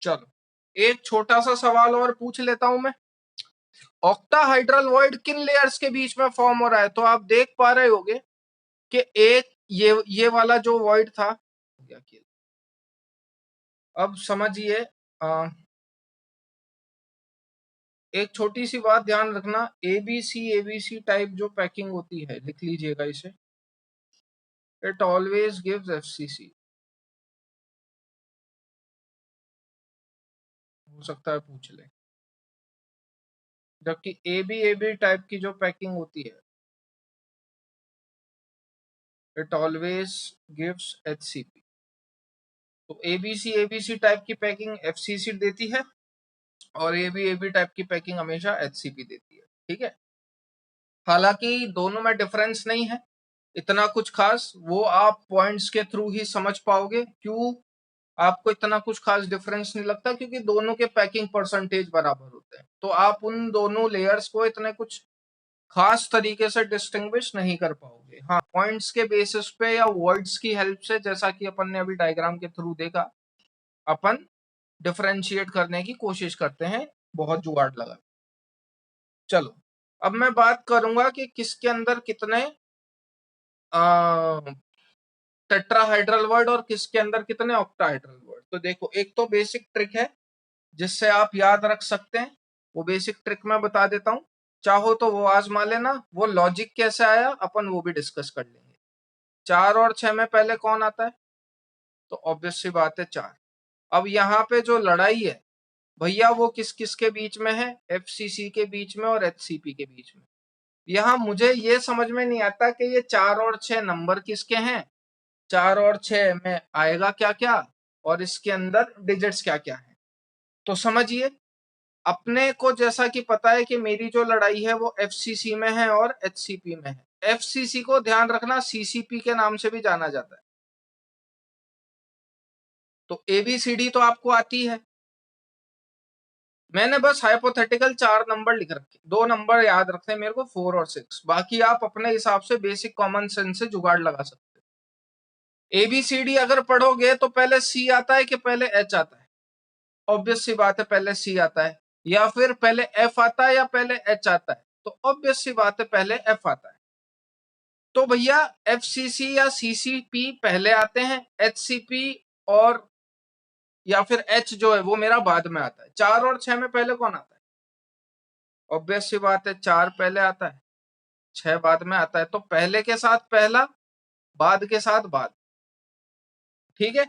चलो एक छोटा सा सवाल और पूछ लेता हूं मैं। ऑक्टाहाइड्रल वॉइड किन लेयर्स के बीच में फॉर्म हो रहा है? तो आप देख पा रहे होगे कि एक ये वाला जो वॉइड था, अब समझिए। एक छोटी सी बात ध्यान रखना, एबीसी टाइप जो पैकिंग होती है, लिख लीजिएगा इसे, इट ऑलवेज गिव्स एफसीसी। हो सकता है पूछ ले। जबकि एबी टाइप की जो पैकिंग होती है, इट ऑलवेज गिव्स एचसीपी। तो एबीसी टाइप की पैकिंग एफसीसी देती है और एबी टाइप की पैकिंग हमेशा एचसीपी देती है। ठीक है? हालांकि दोनों में डिफरेंस नहीं है इतना कुछ खास, वो आप पॉइंट्स के थ्रू ही समझ पाओगे। क्यों आपको इतना कुछ खास डिफरेंस नहीं लगता? क्योंकि दोनों के पैकिंग परसेंटेज बराबर होते हैं, तो आप उन दोनों लेयर्स को इतने कुछ खास तरीके से डिस्टिंग्विश नहीं कर पाओगे। हाँ, पॉइंट्स के बेसिस पे या वर्ड्स की हेल्प से, जैसा कि अपन ने अभी डायग्राम के थ्रू देखा, अपन डिफरेंशिएट करने की कोशिश करते हैं बहुत जुगाड़ लगा। चलो अब मैं बात करूंगा कि किसके अंदर कितने टेट्राहाइड्रल वर्ड और किसके अंदर कितने ऑक्टाहाइड्रल वर्ड। तो देखो, एक तो बेसिक ट्रिक है जिससे आप याद रख सकते हैं, वो बेसिक ट्रिक मैं बता देता हूं। चाहो तो वो आजमा लेना। वो लॉजिक कैसे आया अपन वो भी डिस्कस कर लेंगे। 4 और 6 में पहले कौन आता है? तो ऑब्वियस सी बात है 4। अब यहाँ पे जो लड़ाई है भैया वो किस किस के बीच में है? एफसीसी के बीच में और एचसीपी के बीच में। यहाँ मुझे ये समझ में नहीं आता कि ये 4 और 6 नंबर किसके हैं, 4 और 6 में आएगा क्या क्या, और इसके अंदर डिजिट्स क्या क्या है। तो समझिए, अपने को जैसा कि पता है कि मेरी जो लड़ाई है वो एफसीसी में है और एचसीपी में है। एफसीसी को ध्यान रखना सीसीपी के नाम से भी जाना जाता है। तो एबीसीडी तो आपको आती है। मैंने बस हाइपोथेटिकल 4 नंबर लिख रखे, 2 नंबर याद रखते हैं मेरे को, 4 और 6। बाकी आप अपने हिसाब से बेसिक कॉमन सेंस से जुगाड़ लगा सकते हैं। एबीसीडी अगर पढ़ोगे तो पहले सी आता है कि पहले एच आता है? ऑब्वियस सी बात है पहले सी आता है। या फिर पहले एफ आता है या पहले एच आता है? तो ऑब्वियस सी बात है पहले एफ आता है। तो भैया एफसीसी या सीसीपी पहले आते हैं, एचसीपी और या फिर एच जो है वो मेरा बाद में आता है। 4 और 6 में पहले कौन आता है? ऑब्वियस सी बात है 4 पहले आता है, 6 बाद में आता है। तो पहले के साथ पहला, बाद के साथ बाद। ठीक है?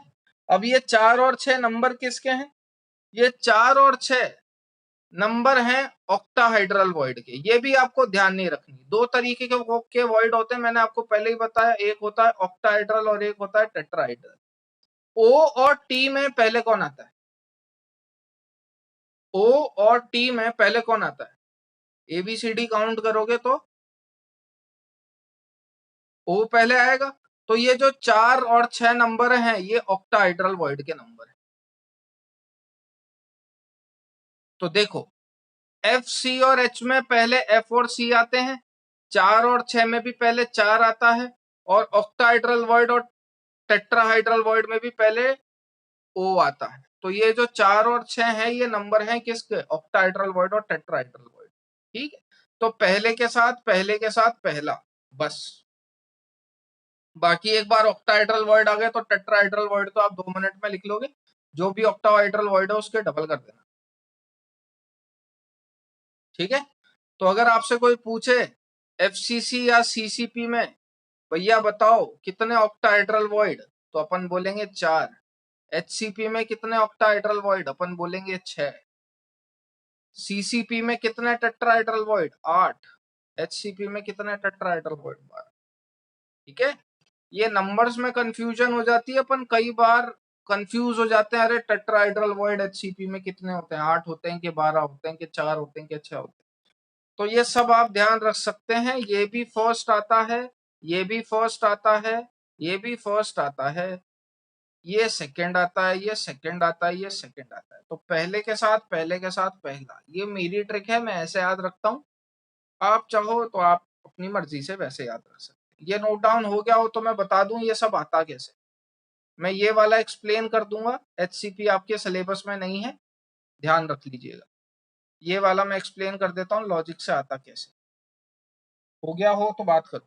अब ये 4 और 6 नंबर किसके हैं? ये 4 और 6 नंबर हैं ऑक्टाहाइड्रल वॉइड के। ये भी आपको ध्यान नहीं रखनी। 2 तरीके के वॉइड होते हैं, मैंने आपको पहले ही बताया। एक होता है ऑक्टाहाइड्रल और एक होता है टेट्राहाइड्रल। ओ और टी में पहले कौन आता है? ओ और टी में पहले कौन आता है? एबीसीडी काउंट करोगे तो ओ पहले आएगा। तो ये जो 4 और 6 नंबर हैं ये ऑक्टाहेड्रल वॉइड के नंबर हैं। तो देखो एफ सी और एच में पहले एफ और सी आते हैं, 4 और 6 में भी पहले 4 आता है, और ऑक्टाहाइड्रल वॉइड और टेट्राहाइड्रल वॉइड में भी पहले ओ आता है। तो ये जो 4 और 6 है ये नंबर हैं किसके, ऑक्टाहाइड्रल वॉइड और टेट्राहाइड्रल वॉइड। ठीक है, तो पहले के साथ पहला बस। बाकी एक बार ऑक्टाहाइड्रल वॉइड आ गए तो टेट्राहाइड्रल वॉइड तो आप 2 मिनट में लिख लोगे, जो भी ऑक्टाहाइड्रल वॉइड है उसके डबल कर देना। ठीक है, तो अगर आपसे कोई पूछे एफसीसी या सीसीपी में भैया बताओ कितने ऑक्टाहेड्रल वॉइड, तो अपन बोलेंगे 4। एचसीपी में कितने ऑक्टाहेड्रल वॉइड, अपन बोलेंगे 6। सीसीपी में कितने टेट्राहेड्रल वॉइड, 8। एचसीपी में कितने टेट्राहेड्रल वॉइड, 12। ठीक है, ये नंबर्स में कंफ्यूजन हो जाती है, अपन कई बार कंफ्यूज हो जाते हैं, अरे टेट्राहेड्रल वॉइड एचसीपी में कितने होते हैं, 8 होते हैं कि 12 होते हैं कि 4 होते हैं कि 6 होते हैं। तो ये सब आप ध्यान रख सकते हैं, ये भी फर्स्ट आता है, ये भी फर्स्ट आता है, ये भी फर्स्ट आता है, ये सेकंड आता है, ये सेकंड आता है, ये सेकंड आता है। तो पहले के साथ पहला, ये मेरी ट्रिक है, मैं ऐसे याद रखता हूँ। आप चाहो तो आप अपनी मर्जी से वैसे याद रख सकते हैं। ये नोट डाउन हो गया हो तो मैं बता दूं ये सब आता कैसे। मैं ये वाला एक्सप्लेन कर दूंगा, एचसीपी आपके सिलेबस में नहीं है, ध्यान रख लीजिएगा। ये वाला मैं एक्सप्लेन कर देता हूँ लॉजिक से आता कैसे। हो गया हो तो बात करो।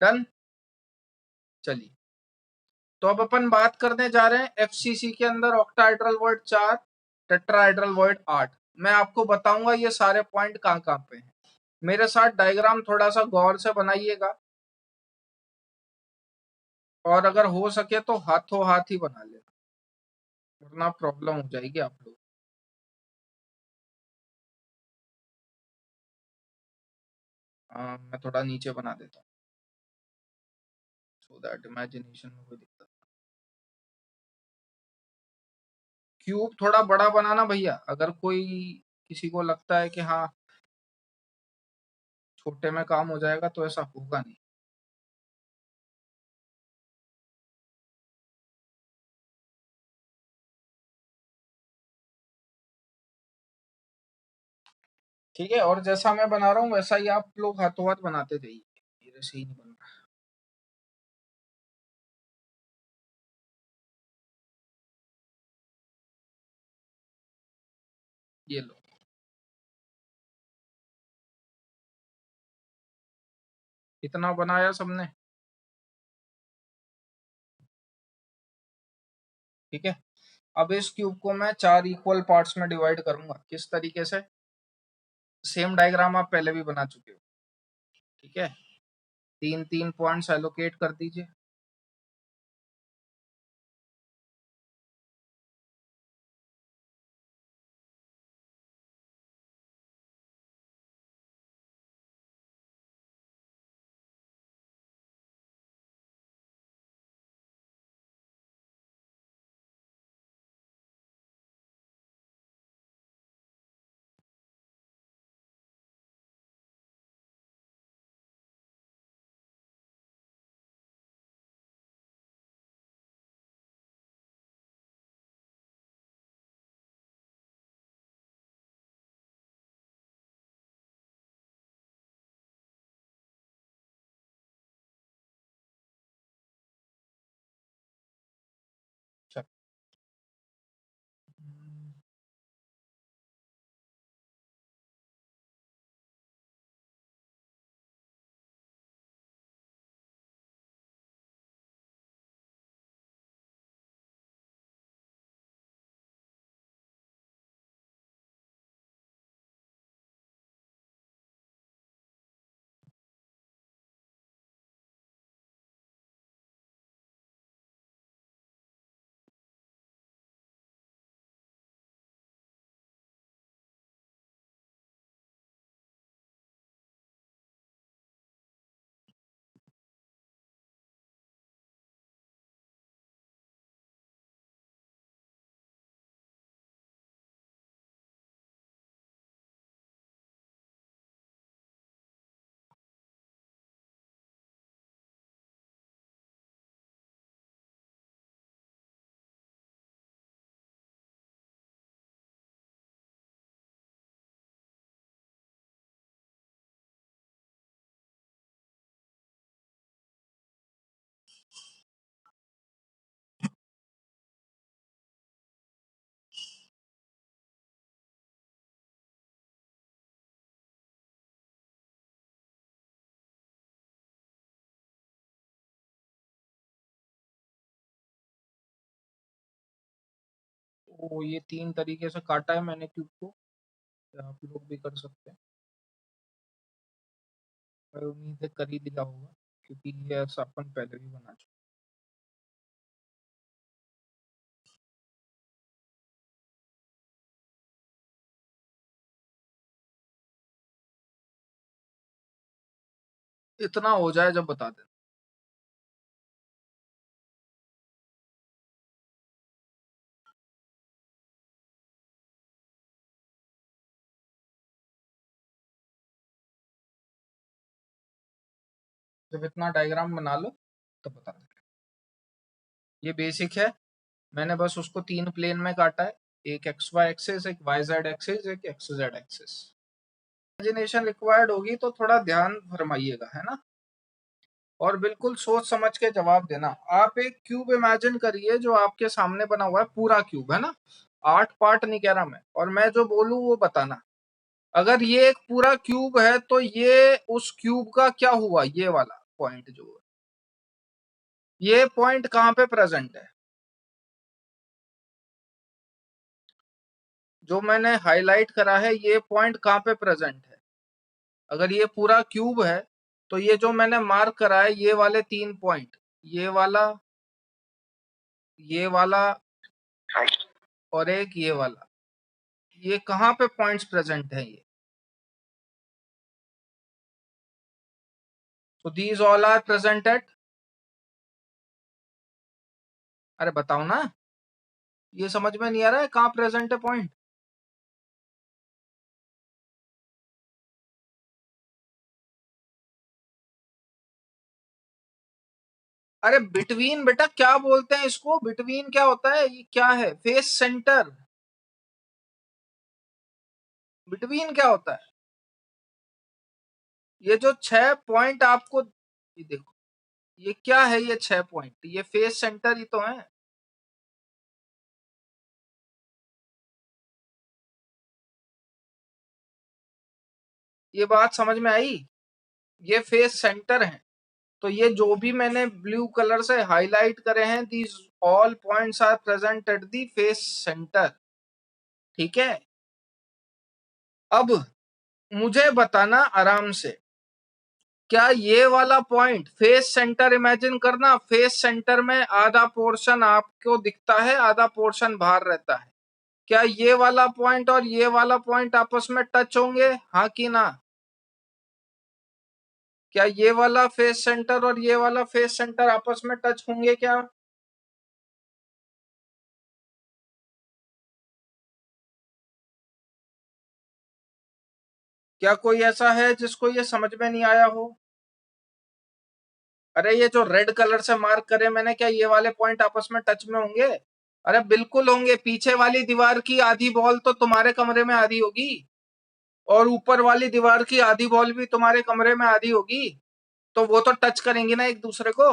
डन, चलिए। तो अब अपन बात करने जा रहे हैं एफसीसी के अंदर ऑक्टाहेड्रल वॉइड 4, टेट्राहेड्रल वॉइड 8। मैं आपको बताऊंगा ये सारे पॉइंट कहाँ कहाँ पे हैं। मेरे साथ डायग्राम थोड़ा सा गौर से बनाइएगा, और अगर हो सके तो हाथों हाथ ही बना लेना, वरना प्रॉब्लम हो जाएगी आप लोग। मैं थोड़ा नीचे बना देता हूँ सो दैट इमेजिनेशन में कोई दिक्कत। क्यूब थोड़ा बड़ा बनाना भैया, अगर कोई किसी को लगता है कि हाँ छोटे में काम हो जाएगा तो ऐसा होगा नहीं। ठीक है, और जैसा मैं बना रहा हूँ वैसा ही आप लोग हाथों हाथ बनाते जाइए, मेरे से ही नहीं बन रहा। ये लो, इतना बनाया सबने। ठीक है, अब इस क्यूब को मैं 4 इक्वल पार्ट्स में डिवाइड करूंगा। किस तरीके से, सेम डायग्राम आप पहले भी बना चुके हो। ठीक है, 3 3 पॉइंट्स एलोकेट कर दीजिए। तो ये 3 तरीके से काटा है मैंने क्यूब को, या आप लोग भी कर सकते हैं। मैं उम्मीद है कर ही लिया होगा, क्योंकि ये ऐसा अपन पहले भी बना चुके। इतना हो जाए जब बता देना। जब इतना डायग्राम बना लो तब बता देना। ये बेसिक है, मैंने बस उसको 3 प्लेन में काटा है, एक एक्स वाई एक्सिस, एक वाई जेड एक्सिस, एक x Z axis. Imagination required होगी तो थोड़ा ध्यान फरमाइएगा, है ना, और बिल्कुल सोच समझ के जवाब देना। आप एक क्यूब इमेजिन करिए जो आपके सामने बना हुआ है, पूरा क्यूब है ना, 8 पार्ट नहीं कह रहा मैं, और मैं जो बोलूं वो बताना। अगर ये एक पूरा क्यूब है तो ये उस क्यूब का क्या हुआ, ये वाला पॉइंट जो है, ये पॉइंट कहाँ पे प्रेजेंट है, जो मैंने हाईलाइट करा है ये पॉइंट कहाँ पे प्रेजेंट है। अगर ये पूरा क्यूब है तो ये जो मैंने मार्क करा है ये वाले 3 पॉइंट, ये वाला, ये वाला और एक ये वाला, ये कहाँ पे पॉइंट्स प्रेजेंट है ये। तो these all are present at, अरे बताओ ना, ये समझ में नहीं आ रहा है कहाँ प्रेजेंट है पॉइंट। अरे बिटवीन बेटा क्या बोलते हैं इसको, बिटवीन क्या होता है, ये क्या है, फेस सेंटर। बिटवीन क्या होता है, ये जो 6 पॉइंट आपको, ये देखो, ये क्या है, ये 6 पॉइंट, ये फेस सेंटर ही तो है। ये बात समझ में आई, ये फेस सेंटर है। तो ये जो भी मैंने ब्लू कलर से हाईलाइट करे हैं, these all points are present at the face centre, ठीक है। अब मुझे बताना आराम से, क्या ये वाला पॉइंट फेस सेंटर, इमेजिन करना, फेस सेंटर में आधा पोर्शन आपको दिखता है, आधा पोर्शन बाहर रहता है, क्या ये वाला पॉइंट और ये वाला पॉइंट आपस में टच होंगे, हाँ कि ना। क्या ये वाला फेस सेंटर और ये वाला फेस सेंटर आपस में टच होंगे क्या। क्या कोई ऐसा है जिसको ये समझ में नहीं आया हो। अरे ये जो रेड कलर से मार्क करे मैंने, क्या ये वाले पॉइंट आपस में टच में होंगे। अरे बिल्कुल होंगे, पीछे वाली दीवार की आधी बॉल तो तुम्हारे कमरे में आधी होगी, और ऊपर वाली दीवार की आधी बॉल भी तुम्हारे कमरे में आधी होगी, तो वो तो टच करेंगी ना एक दूसरे को।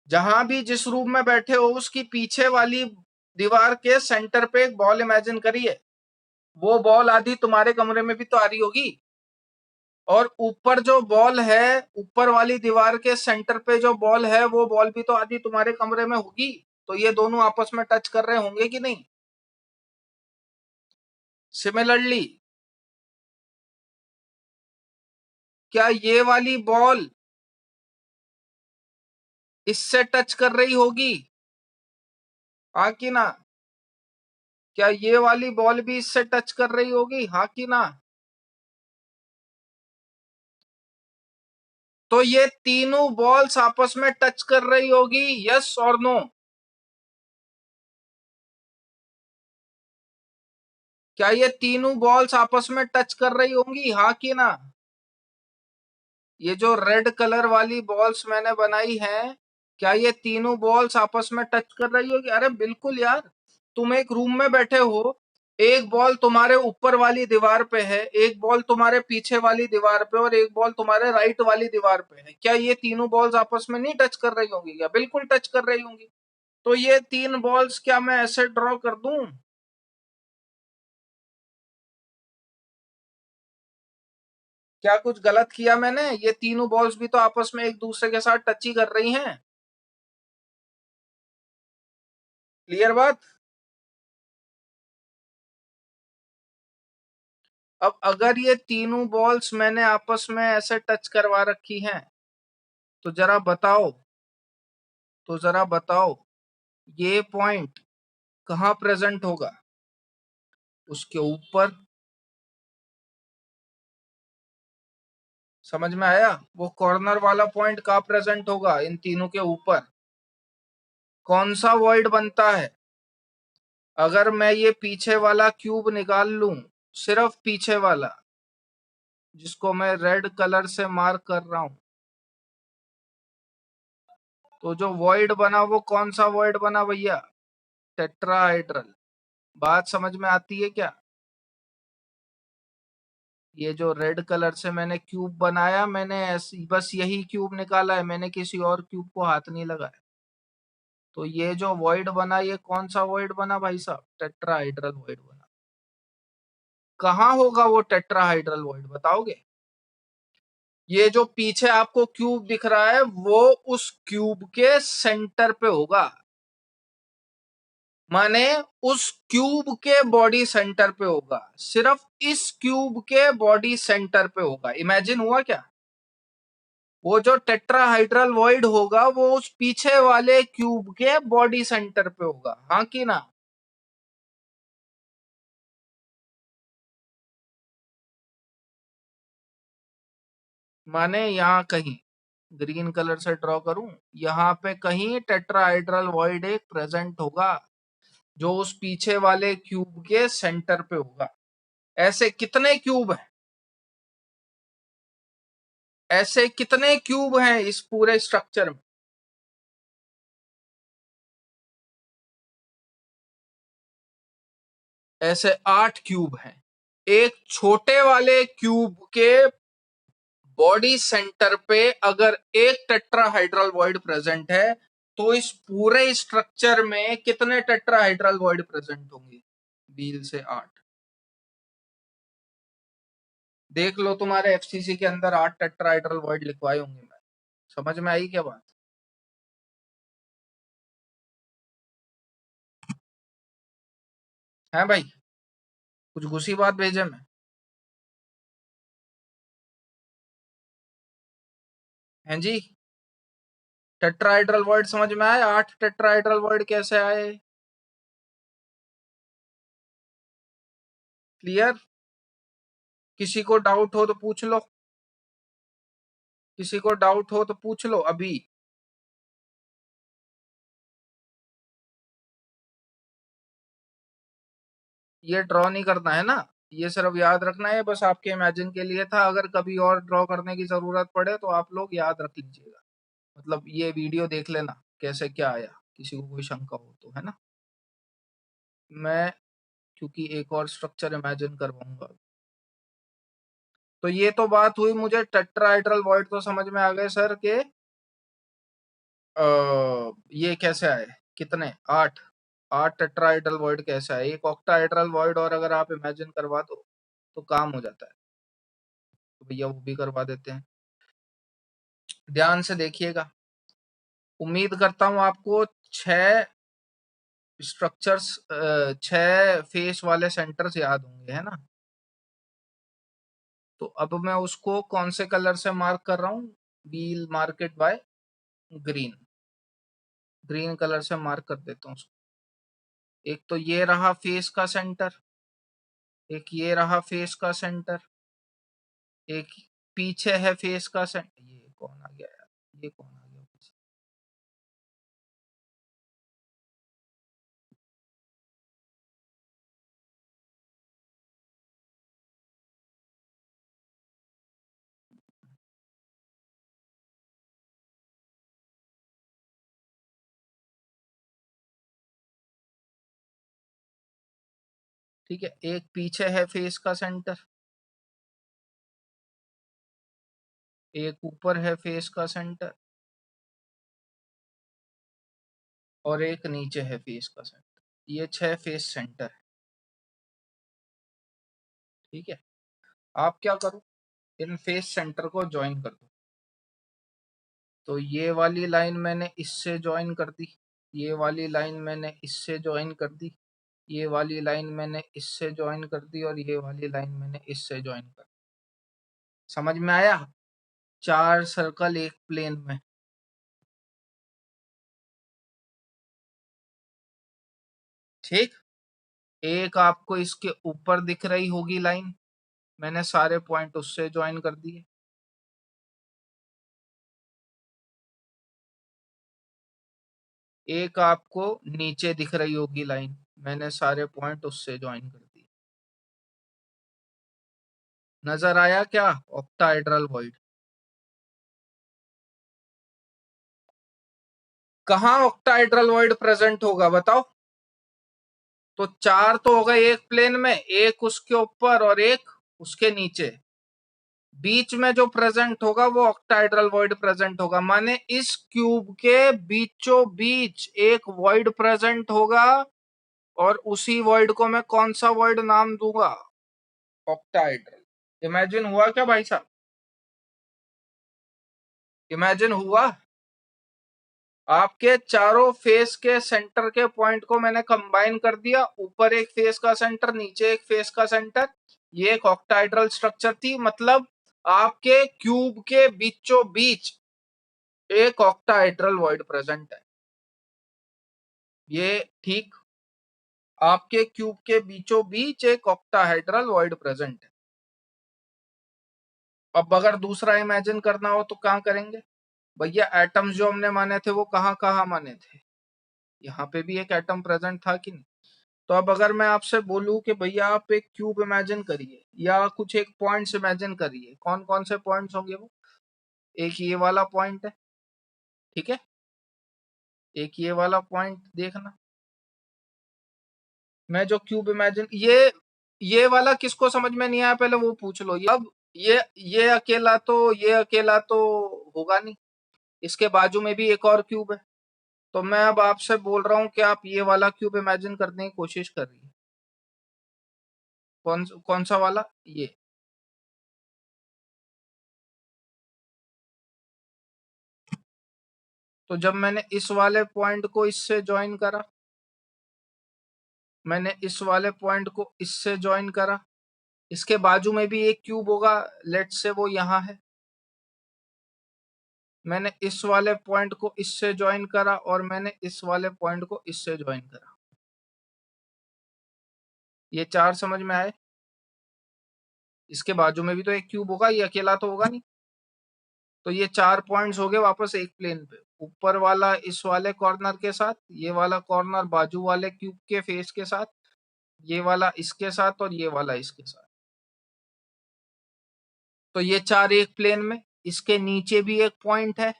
जहां भी जिस रूम में बैठे हो उसकी पीछे वाली दीवार के सेंटर पे एक बॉल इमेजिन करिए, वो बॉल आधी तुम्हारे कमरे में भी तो आ रही होगी, और ऊपर जो बॉल है, ऊपर वाली दीवार के सेंटर पे जो बॉल है वो बॉल भी तो आधी तुम्हारे कमरे में होगी, तो ये दोनों आपस में टच कर रहे होंगे कि नहीं। सिमिलरली, क्या ये वाली बॉल इससे टच कर रही होगी, हाँ कि ना। क्या ये वाली बॉल भी इससे टच कर रही होगी, हाँ कि ना। तो ये तीनों बॉल्स आपस में टच कर रही होगी, यस और नो। क्या ये तीनों बॉल्स आपस में टच कर रही होंगी, हाँ कि ना। ये जो रेड कलर वाली बॉल्स मैंने बनाई है, क्या ये तीनों बॉल्स आपस में टच कर रही होगी। अरे बिल्कुल यार, तुम एक रूम में बैठे हो, एक बॉल तुम्हारे ऊपर वाली दीवार पे है, एक बॉल तुम्हारे पीछे वाली दीवार पे, और एक बॉल तुम्हारे राइट वाली दीवार पे है, क्या ये तीनों बॉल्स आपस में नहीं टच कर रही होंगी, क्या बिल्कुल टच कर रही होंगी। तो ये 3 बॉल्स क्या मैं ऐसे ड्रॉ कर दूं, क्या कुछ गलत किया मैंने, ये तीनों बॉल्स भी तो आपस में एक दूसरे के साथ टच ही कर रही हैं। क्लियर बात। अब अगर ये तीनों बॉल्स मैंने आपस में ऐसे टच करवा रखी हैं, तो जरा बताओ ये पॉइंट कहां प्रेजेंट होगा? उसके ऊपर। समझ में आया? वो कॉर्नर वाला पॉइंट कहां प्रेजेंट होगा? इन तीनों के ऊपर। कौन सा वॉइड बनता है? अगर मैं ये पीछे वाला क्यूब निकाल लूं, सिर्फ पीछे वाला, जिसको मैं रेड कलर से मार्क कर रहा हूं, तो जो वॉइड बना वो कौन सा वॉइड बना भैया? टेट्राहाइड्रल। बात समझ में आती है क्या? ये जो रेड कलर से मैंने क्यूब बनाया, मैंने ऐसी बस यही क्यूब निकाला है, मैंने किसी और क्यूब को हाथ नहीं लगाया। तो ये जो वॉइड बना, ये कौन सा वॉइड बना भाई साहब? टेट्राहाइड्रल वॉइड बना। कहाँ होगा वो टेट्राहाइड्रल वॉइड, बताओगे? ये जो पीछे आपको क्यूब दिख रहा है, वो उस क्यूब के सेंटर पे होगा। माने उस क्यूब के बॉडी सेंटर पे होगा, सिर्फ इस क्यूब के बॉडी सेंटर पे होगा। इमेजिन हुआ क्या? वो जो टेट्राहाइड्रल वॉइड होगा, वो उस पीछे वाले क्यूब के बॉडी सेंटर पे होगा, हाँ कि ना? माने यहां कहीं ग्रीन कलर से ड्रॉ करूं, यहां पे कहीं टेट्राहाइड्रल वॉइड एक प्रेजेंट होगा, जो उस पीछे वाले क्यूब के सेंटर पे होगा। ऐसे कितने क्यूब हैं? ऐसे कितने क्यूब हैं इस पूरे स्ट्रक्चर में? ऐसे 8 क्यूब हैं। एक छोटे वाले क्यूब के बॉडी सेंटर पे अगर एक टेट्राहाइड्रल वॉइड प्रेजेंट है, तो इस पूरे स्ट्रक्चर में कितने टेट्राहाइड्रल वॉइड प्रेजेंट होंगे? व्हील से 8। देख लो, तुम्हारे एफसीसी के अंदर 8 टेट्राहाइड्रल वॉइड लिखवाए होंगे। मैं समझ में आई क्या बात? है भाई? कुछ घुसी बात भेजे में? हैं जी? टेट्राहाइड्रल वर्ड समझ में आए? 8 टेट्राहाइड्रल वर्ड कैसे आए? क्लियर? किसी को डाउट हो तो पूछ लो, किसी को डाउट हो तो पूछ लो अभी। ये ड्रॉ नहीं करना है ना, ये सिर्फ याद रखना है, बस आपके इमेजिन के लिए था। अगर कभी और ड्रॉ करने की जरूरत पड़े तो आप लोग याद रख लीजिएगा। मतलब ये वीडियो देख लेना कैसे क्या आया, किसी को कोई शंका हो तो, है ना? मैं क्योंकि एक और स्ट्रक्चर इमेजिन करवाऊंगा। तो ये तो बात हुई, मुझे टेट्राहाइड्रल वॉइड तो समझ में आ गए सर के ये कैसे आए, कितने? 8। 8 टेट्राहाइड्रल वॉइड कैसे आए? एक ऑक्टाहाइड्रल वॉइड और अगर आप इमेजिन करवा दो तो काम हो जाता है। तो भैया वो भी करवा देते हैं। ध्यान से देखिएगा। उम्मीद करता हूं आपको 6 स्ट्रक्चर्स, 6 फेस वाले सेंटर्स याद होंगे, है ना? तो अब मैं उसको कौन से कलर से मार्क कर रहा हूँ? Wheel market by green. Green colour से मार्क कर देता हूँ उसको। एक तो ये रहा फेस का सेंटर, एक ये रहा फेस का सेंटर, एक पीछे है फेस का सेंटर। ये कौन आ गया यार? ये कौन आ गया पीछे? ठीक है, एक पीछे है फेस का सेंटर, एक ऊपर है फेस का सेंटर, और एक नीचे है फेस का सेंटर। ये 6 फेस सेंटर है। ठीक है, आप क्या करो, इन फेस सेंटर को ज्वाइन कर दो। तो ये वाली लाइन मैंने इससे ज्वाइन कर दी, ये वाली लाइन मैंने इससे ज्वाइन कर दी, ये वाली लाइन मैंने इससे ज्वाइन कर दी, और ये वाली लाइन मैंने इससे ज्वाइन कर दी। समझ में आया? 4 सर्कल एक प्लेन में। ठीक। एक आपको इसके ऊपर दिख रही होगी लाइन, मैंने सारे पॉइंट उससे ज्वाइन कर दिए। एक आपको नीचे दिख रही होगी लाइन, मैंने सारे पॉइंट उससे ज्वाइन कर दिए। नजर आया क्या ऑक्टाहेड्रल वॉइड? कहाँ ऑक्टाहेड्रल वॉइड प्रेजेंट होगा बताओ? तो 4 तो हो गए एक प्लेन में, एक उसके ऊपर और एक उसके नीचे। बीच में जो प्रेजेंट होगा वो ऑक्टाहेड्रल वॉइड प्रेजेंट होगा, माने इस क्यूब के बीचों बीच एक वॉइड प्रेजेंट होगा, और उसी वॉइड को मैं कौन सा वॉइड नाम दूंगा? ऑक्टाहेड्रल। इमेजिन हुआ क्या भाई साहब? इमेजिन हुआ? आपके चारों फेस के सेंटर के पॉइंट को मैंने कंबाइन कर दिया, ऊपर एक फेस का सेंटर, नीचे एक फेस का सेंटर। ये एक ऑक्टाहेड्रल स्ट्रक्चर थी, मतलब आपके क्यूब के बीचों बीच एक ऑक्टाहेड्रल वॉइड प्रेजेंट है। ये ठीक, आपके क्यूब के बीचों बीच एक ऑक्टाहेड्रल वॉइड प्रेजेंट है। अब अगर दूसरा इमेजिन करना हो तो कहां करेंगे भैया? एटम्स जो हमने माने थे वो कहां कहां माने थे? यहाँ पे भी एक एटम प्रेजेंट था कि नहीं? तो अब अगर मैं आपसे बोलूं कि भैया आप एक क्यूब इमेजिन करिए, या कुछ एक पॉइंट्स इमेजिन करिए, कौन कौन से पॉइंट्स होंगे वो? एक ये वाला पॉइंट है, ठीक है, एक ये वाला पॉइंट देखना। मैं जो क्यूब इमेजिन, ये वाला किसको समझ में नहीं आया पहले वो पूछ लो। अब ये अकेला तो होगा नहीं, इसके बाजू में भी एक और क्यूब है। तो मैं अब आपसे बोल रहा हूं कि आप ये वाला क्यूब इमेजिन करने की कोशिश कर रही है। कौन सा वाला? ये। तो जब मैंने इस वाले पॉइंट को इससे ज्वाइन करा, मैंने इस वाले पॉइंट को इससे ज्वाइन करा, इसके बाजू में भी एक क्यूब होगा, लेट से वो यहाँ है। मैंने इस वाले पॉइंट को इससे ज्वाइन करा, और मैंने इस वाले पॉइंट को इससे ज्वाइन करा। ये 4 समझ में आए? इसके बाजू में भी तो एक क्यूब होगा, ये अकेला तो होगा नहीं। तो ये 4 पॉइंट्स हो गए वापस एक प्लेन पे। ऊपर वाला इस वाले कॉर्नर के साथ, ये वाला कॉर्नर बाजू वाले क्यूब के फेस के साथ, ये वाला इसके साथ, और ये वाला इसके साथ। तो ये 4 एक प्लेन में, इसके नीचे भी एक पॉइंट है,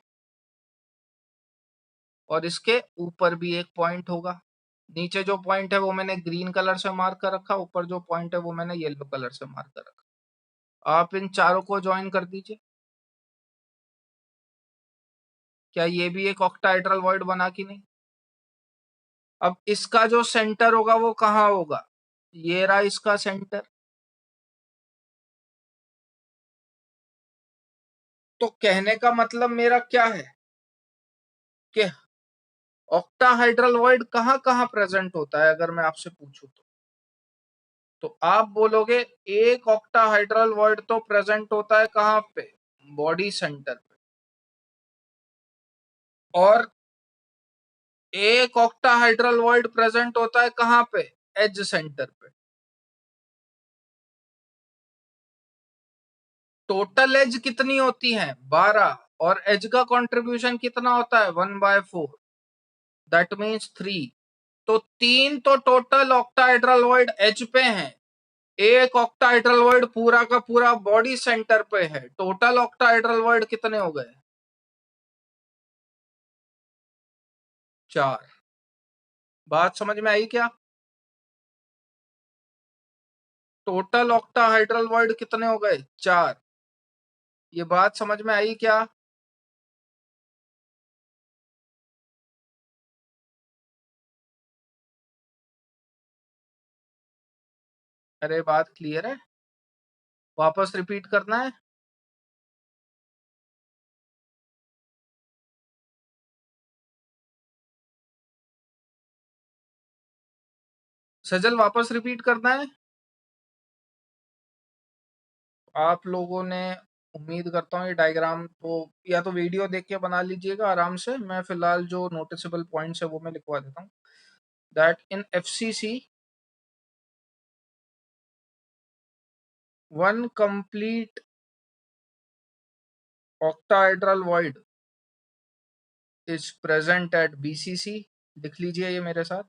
और इसके ऊपर भी एक पॉइंट होगा। नीचे जो पॉइंट है वो मैंने ग्रीन कलर से मार्क कर रखा, ऊपर जो पॉइंट है वो मैंने येलो कलर से मार्क कर रखा। आप इन चारों को ज्वाइन कर दीजिए। क्या ये भी एक ऑक्टाहेड्रल वॉइड बना कि नहीं? अब इसका जो सेंटर होगा वो कहाँ होगा? ये रहा इसका सेंटर। तो कहने का मतलब मेरा क्या है कि ऑक्टाहाइड्रल वॉइड कहाँ कहाँ प्रेजेंट होता है, अगर मैं आपसे पूछूं तो आप बोलोगे एक ऑक्टाहाइड्रल वॉइड तो प्रेजेंट होता है कहाँ पे? बॉडी सेंटर पे। और एक ऑक्टाहाइड्रल वॉइड प्रेजेंट होता है कहाँ पे? एज सेंटर पे। टोटल एज कितनी होती है? 12। और एज का कंट्रीब्यूशन कितना होता है? 1/4। That means 3। तो 3 तो टोटल ऑक्टाहेड्रल वॉइड एज पे हैं, एक ऑक्टाहेड्रल वॉइड पूरा का पूरा बॉडी सेंटर पे है। टोटल ऑक्टाहेड्रल वॉइड कितने हो गए? 4। बात समझ में आई क्या? टोटल ऑक्टाहाइड्रल वॉइड कितने हो गए? 4। ये बात समझ में आई क्या? अरे बात क्लियर है? वापस रिपीट करना है? सजल वापस रिपीट करना है आप लोगों ने। उम्मीद करता हूँ ये डायग्राम तो या तो वीडियो देख के बना लीजिएगा आराम से। मैं फिलहाल जो नोटिसेबल पॉइंट्स है वो मैं लिखवा देता हूँ। That in FCC one complete octahedral void is present at BCC। लिख लीजिए ये मेरे साथ।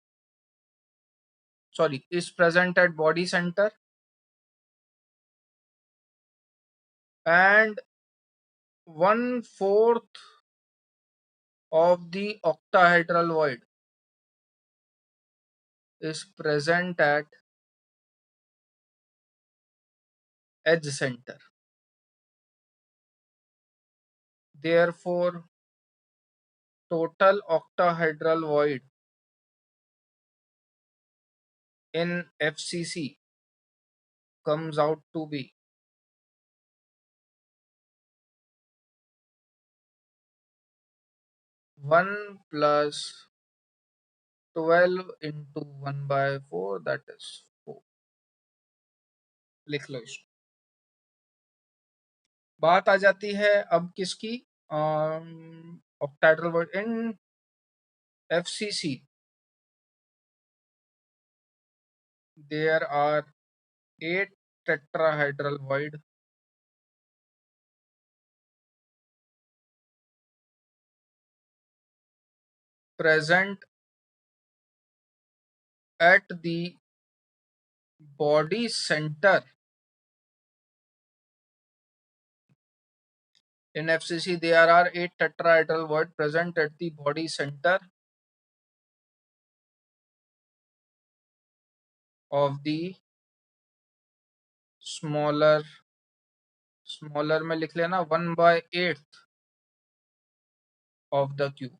Sorry, is present at body center and 1/4 of the octahedral void is present at edge center। Therefore, total octahedral void in FCC comes out to be 1 plus 12 into 1/4, that is 4। लिख लो इसको। बात आ जाती है अब किसकी, octahedral void in FCC। There are 8 tetrahedral void present at the body center। In FCC, there are 8 tetrahedral void present at the body center of the smaller में लिख लेना 1/8 of the cube।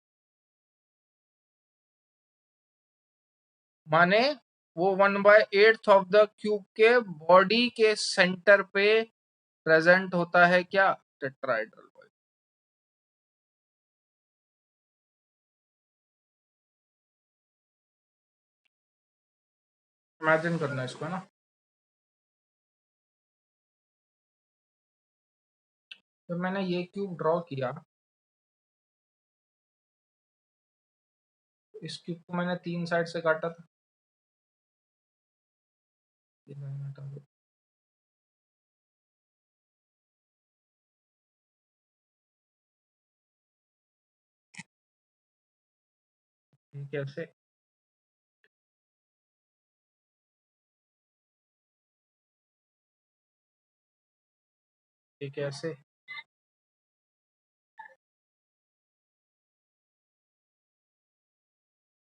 माने वो 1/8 ऑफ द क्यूब के body के centre पे present होता है क्या, टेट्राहेड्रल वॉइड। इमेजिन करना इसको ना। तो मैंने ये क्यूब ड्रॉ किया, इस क्यूब को मैंने 3 साइड से काटा था। ये लाइन हटा दो। ये कैसे, ये कैसे,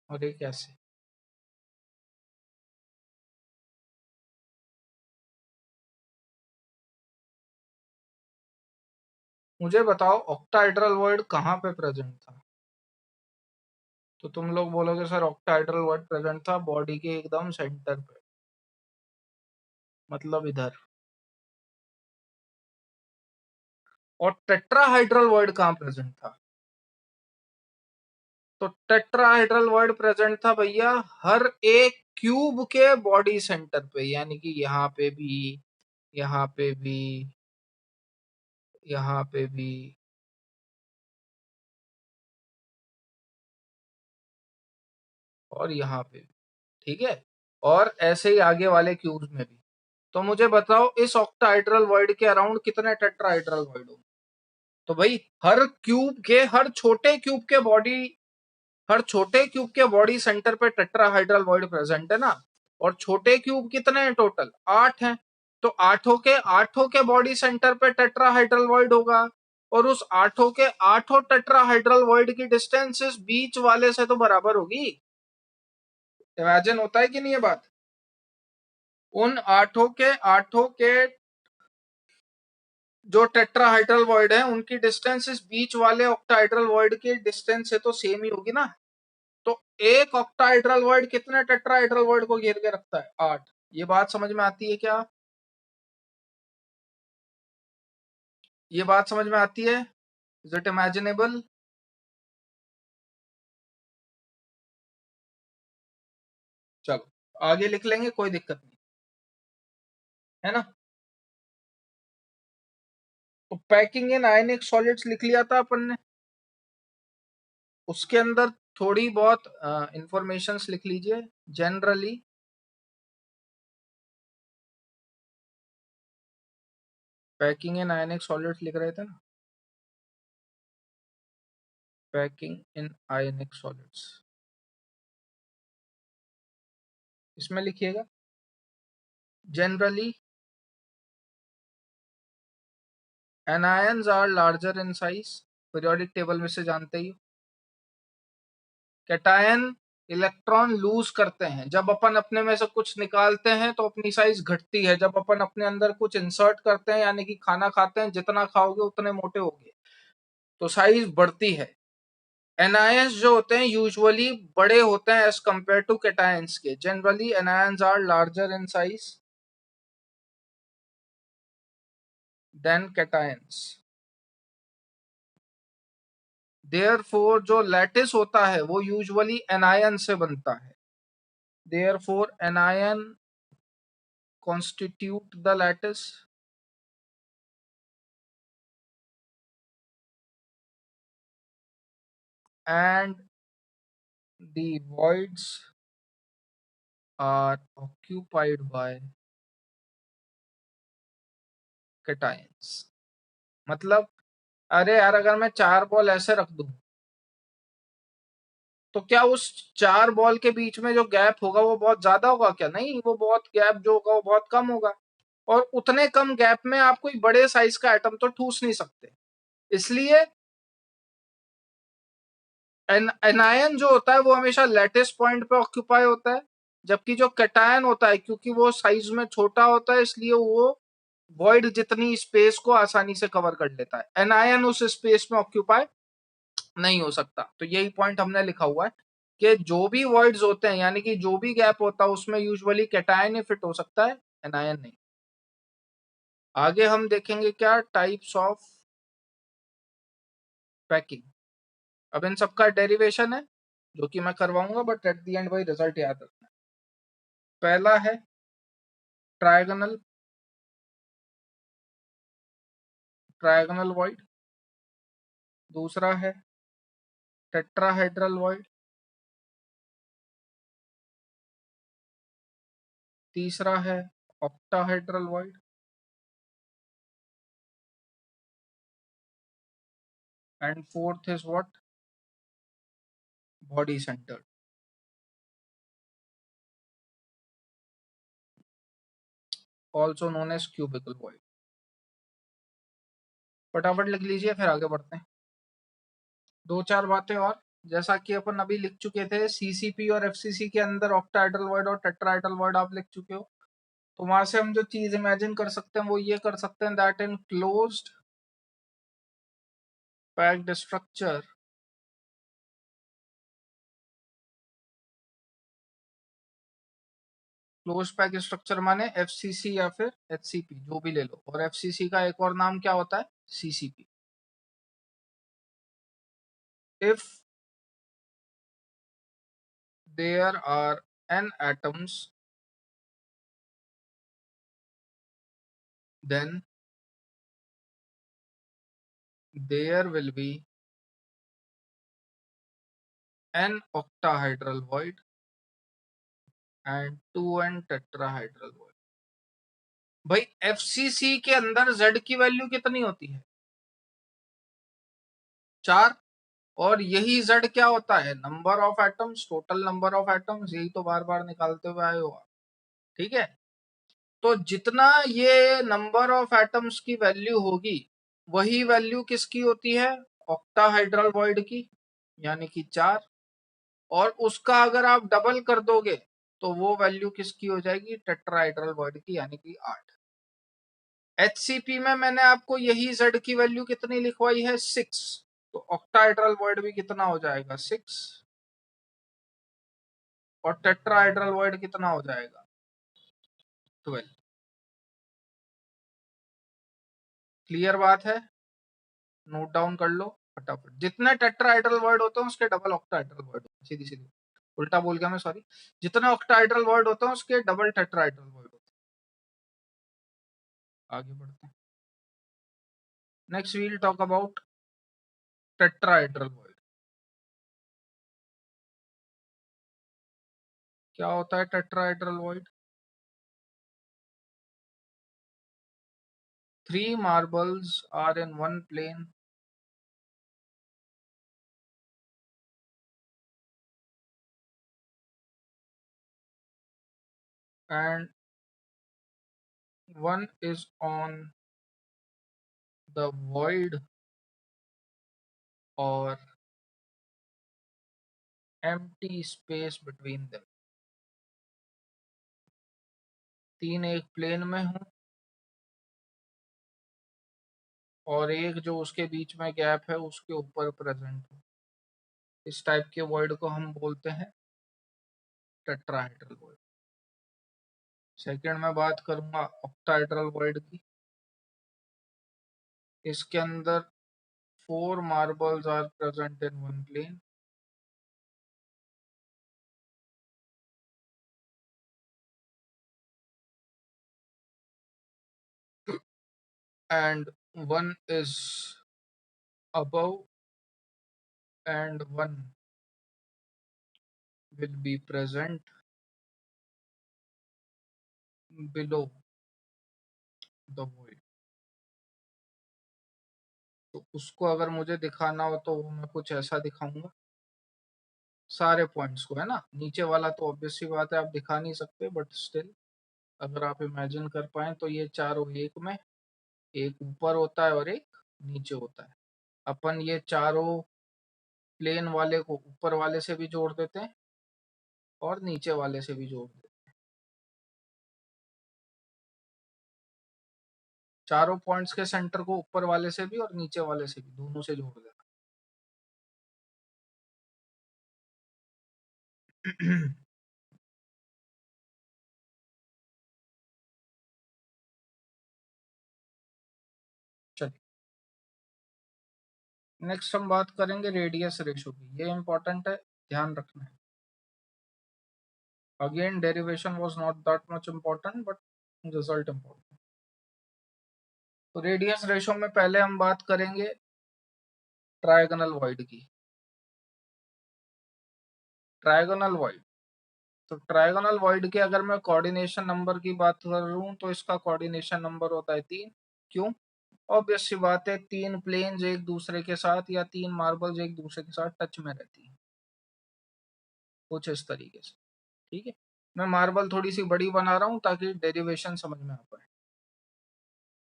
और ये कैसे। मुझे बताओ ऑक्टाहेड्रल वॉइड कहाँ पे प्रेजेंट था। तो तुम लोग बोलोगे सर ऑक्टाहेड्रल वॉइड प्रेजेंट था बॉडी के एकदम सेंटर पे, मतलब इधर। और टेट्राहाइड्रल वॉइड कहाँ प्रेजेंट था। तो टेट्राहाइड्रल वॉइड प्रेजेंट था भैया हर एक क्यूब के बॉडी सेंटर पे, यानी कि यहाँ पे भी, यहाँ पे भी, यहाँ पे भी, और यहाँ पे भी। ठीक है, और ऐसे ही आगे वाले क्यूब्स में भी। तो मुझे बताओ इस ऑक्टाहाइड्रल वॉइड के अराउंड कितने टेट्राहाइड्रल वॉइड होंगे। तो भाई हर क्यूब के, हर छोटे क्यूब के बॉडी सेंटर पे टेट्राहाइड्रल वॉइड प्रेजेंट है ना। और छोटे क्यूब कितने हैं टोटल, 8 हैं। तो आठों के बॉडी सेंटर पे टेट्राहाइड्रल वॉइड होगा। और उस आठों के आठों टेट्राहाइड्रल वॉइड की डिस्टेंस इस बीच वाले से तो बराबर होगी। इमेजिन होता है कि नहीं ये बात। उन आठों के जो टेट्राहाइड्रल वॉइड है उनकी डिस्टेंस इस बीच वाले ऑक्टाहाइड्रल वॉइड की डिस्टेंस से तो सेम ही होगी ना। तो एक ऑक्टाहाइड्रल वॉइड कितने टेट्राहाइड्रल वॉइड को घेर के रखता है, 8। ये बात समझ में आती है क्या, ये बात समझ में आती है। Is it imaginable. चलो आगे लिख लेंगे, कोई दिक्कत नहीं है ना। तो पैकिंग इन आयनिक सॉलिड्स लिख लिया था अपन ने, उसके अंदर थोड़ी बहुत इंफॉर्मेशंस लिख लीजिए। Generally packing in ionic solids लिख रहे थे ना, पैकिंग इन आयनिक सॉलिड्स, इसमें लिखिएगा generally anions are larger in size, periodic table में से जानते ही हो। कैटायन इलेक्ट्रॉन लूज करते हैं, जब अपन अपने में से कुछ निकालते हैं तो अपनी साइज घटती है, जब अपन अपने अंदर कुछ इंसर्ट करते हैं यानी कि खाना खाते हैं, जितना खाओगे उतने मोटे होगे, तो साइज बढ़ती है। एनायंस जो होते हैं यूजुअली बड़े होते हैं एज कंपेयर टू कैटायंस के। Generally anions are larger in size than cations. Therefore जो लैटिस होता है वो यूजुअली एनायन से बनता है। Therefore anion constitute the lattice and the voids are occupied by cations। मतलब अरे यार, अगर मैं 4 बॉल ऐसे रख दूं तो क्या उस 4 बॉल के बीच में जो गैप होगा वो बहुत ज्यादा होगा? क्या नहीं, वो बहुत गैप जो होगा वो बहुत कम होगा। और उतने कम गैप में आप कोई बड़े साइज का एटम तो ठूस नहीं सकते। इसलिए एनायन जो होता है वो हमेशा लैटिस पॉइंट पे ऑक्यूपाई होता है, जबकि जो कैटायन होता है क्योंकि वो साइज में छोटा होता है इसलिए वो वॉइड जितनी स्पेस को आसानी से कवर कर लेता है। एनायन उस स्पेस में ऑक्यूपाई नहीं हो सकता। तो यही पॉइंट हमने लिखा हुआ है कि जो भी वॉइड्स होते हैं यानी कि जो भी गैप होता है उसमें यूजुअली कैटायन ही फिट हो सकता है, एनायन नहीं। आगे हम देखेंगे क्या टाइप्स ऑफ पैकिंग। अब इन सबका डेरिवेशन है जो कि मैं करवाऊंगा, बट एट द एंड वही रिजल्ट याद रखना है। पहला है ट्रायगोनल, ट्रायगोनल वॉइड। दूसरा है टेट्राहेड्रल वॉइड। तीसरा है octahedral void. And fourth is what, body centred, also known as cubical void. फटाफट लिख लीजिए फिर आगे बढ़ते हैं। दो चार बातें और, जैसा कि अपन अभी लिख चुके थे सीसीपी और एफसीसी के अंदर ऑक्टाहेड्रल वॉइड और टेट्राहेड्रल वॉइड आप लिख चुके हो। तो वहां से हम जो चीज इमेजिन कर सकते हैं वो ये कर सकते हैं that in closed packed structure close pack structure माने एफसीसी या फिर एचसीपी जो भी ले लो, और एफसीसी का एक और नाम क्या होता है, CCP. If there are n atoms then there will be n octahedral void and 2n tetrahedral void। भाई एफसीसी के अंदर z की वैल्यू कितनी होती है, 4। और यही z क्या होता है, number of atoms, total number of atoms, यही तो बार बार निकालते हुए आए हो आप। ठीक है, तो जितना ये नंबर ऑफ एटम्स की वैल्यू होगी वही वैल्यू किसकी होती है, ऑक्टाहाइड्रल वॉइड की, यानी कि 4। और उसका अगर आप डबल कर दोगे तो वो वैल्यू किसकी हो जाएगी, टेट्राहाइड्रल वॉइड की, यानी कि 8। एचसीपी में मैंने आपको यही z की वैल्यू कितनी लिखवाई है, 6। तो ऑक्टाहाइड्रल वॉइड भी कितना हो जाएगा, 6। और टेट्राहाइड्रल वॉइड कितना हो जाएगा, 12। क्लियर बात है, नोट डाउन कर लो फटाफट। जितने टेट्राहाइड्रल वर्ड होते हैं उसके डबल ऑक्टाहाइड्रल वर्ड, सीधी सीधी। उल्टा बोल गया मैं, सॉरी। जितने ऑक्टाहेड्रल वर्ड होते हैं उसके डबल टेट्राहेड्रल वर्ड होते हैं। आगे बढ़ते हैं। Next we'll talk about tetrahedral word. क्या होता है tetrahedral word? 3 marbles are in one plane and one is on the void or empty space between them। 3 एक प्लेन में हूं और एक जो उसके बीच में गैप है उसके ऊपर प्रेजेंट हूं। इस टाइप के वर्ड को हम बोलते हैं टेट्राहेड्रल वर्ड। सेकंड में बात करूंगा ऑक्टाहेड्रल वर्ड की। इसके अंदर 4 marbles are present in one plane and one is above and one will be present below the void। तो उसको अगर मुझे दिखाना हो तो वो मैं कुछ ऐसा दिखाऊंगा सारे पॉइंट्स को, है ना। नीचे वाला तो ऑब्वियस सी बात है आप दिखा नहीं सकते, बट स्टिल अगर आप इमेजिन कर पाए तो ये चारों एक में, एक ऊपर होता है और एक नीचे होता है। अपन ये चारों प्लेन वाले को ऊपर वाले से भी जोड़ देते हैं और नीचे वाले से भी जोड़ देते हैं। चारों पॉइंट्स के सेंटर को ऊपर वाले से भी और नीचे वाले से भी, दोनों से जोड़ देते हैं। चलिए नेक्स्ट हम बात करेंगे रेडियस रेशो की। ये इंपॉर्टेंट है, ध्यान रखना है। Again derivation was not that much important but result important. तो रेडियस रेशो में पहले हम बात करेंगे ट्रायगोनल वॉइड की। ट्रायगोनल वॉइड, तो ट्रायगोनल वॉइड के अगर मैं कोऑर्डिनेशन नंबर की बात करूं तो इसका कोऑर्डिनेशन नंबर होता है 3। क्यों? ऑब्वियस सी बात है, 3 प्लेन्स एक दूसरे के साथ या 3 मार्बल्स एक दूसरे के साथ टच में रहती हैं कुछ इस तरीके से। ठीक है, मैं मार्बल थोड़ी सी बड़ी बना रहा हूं ताकि डेरिवेशन समझ में आ पाए।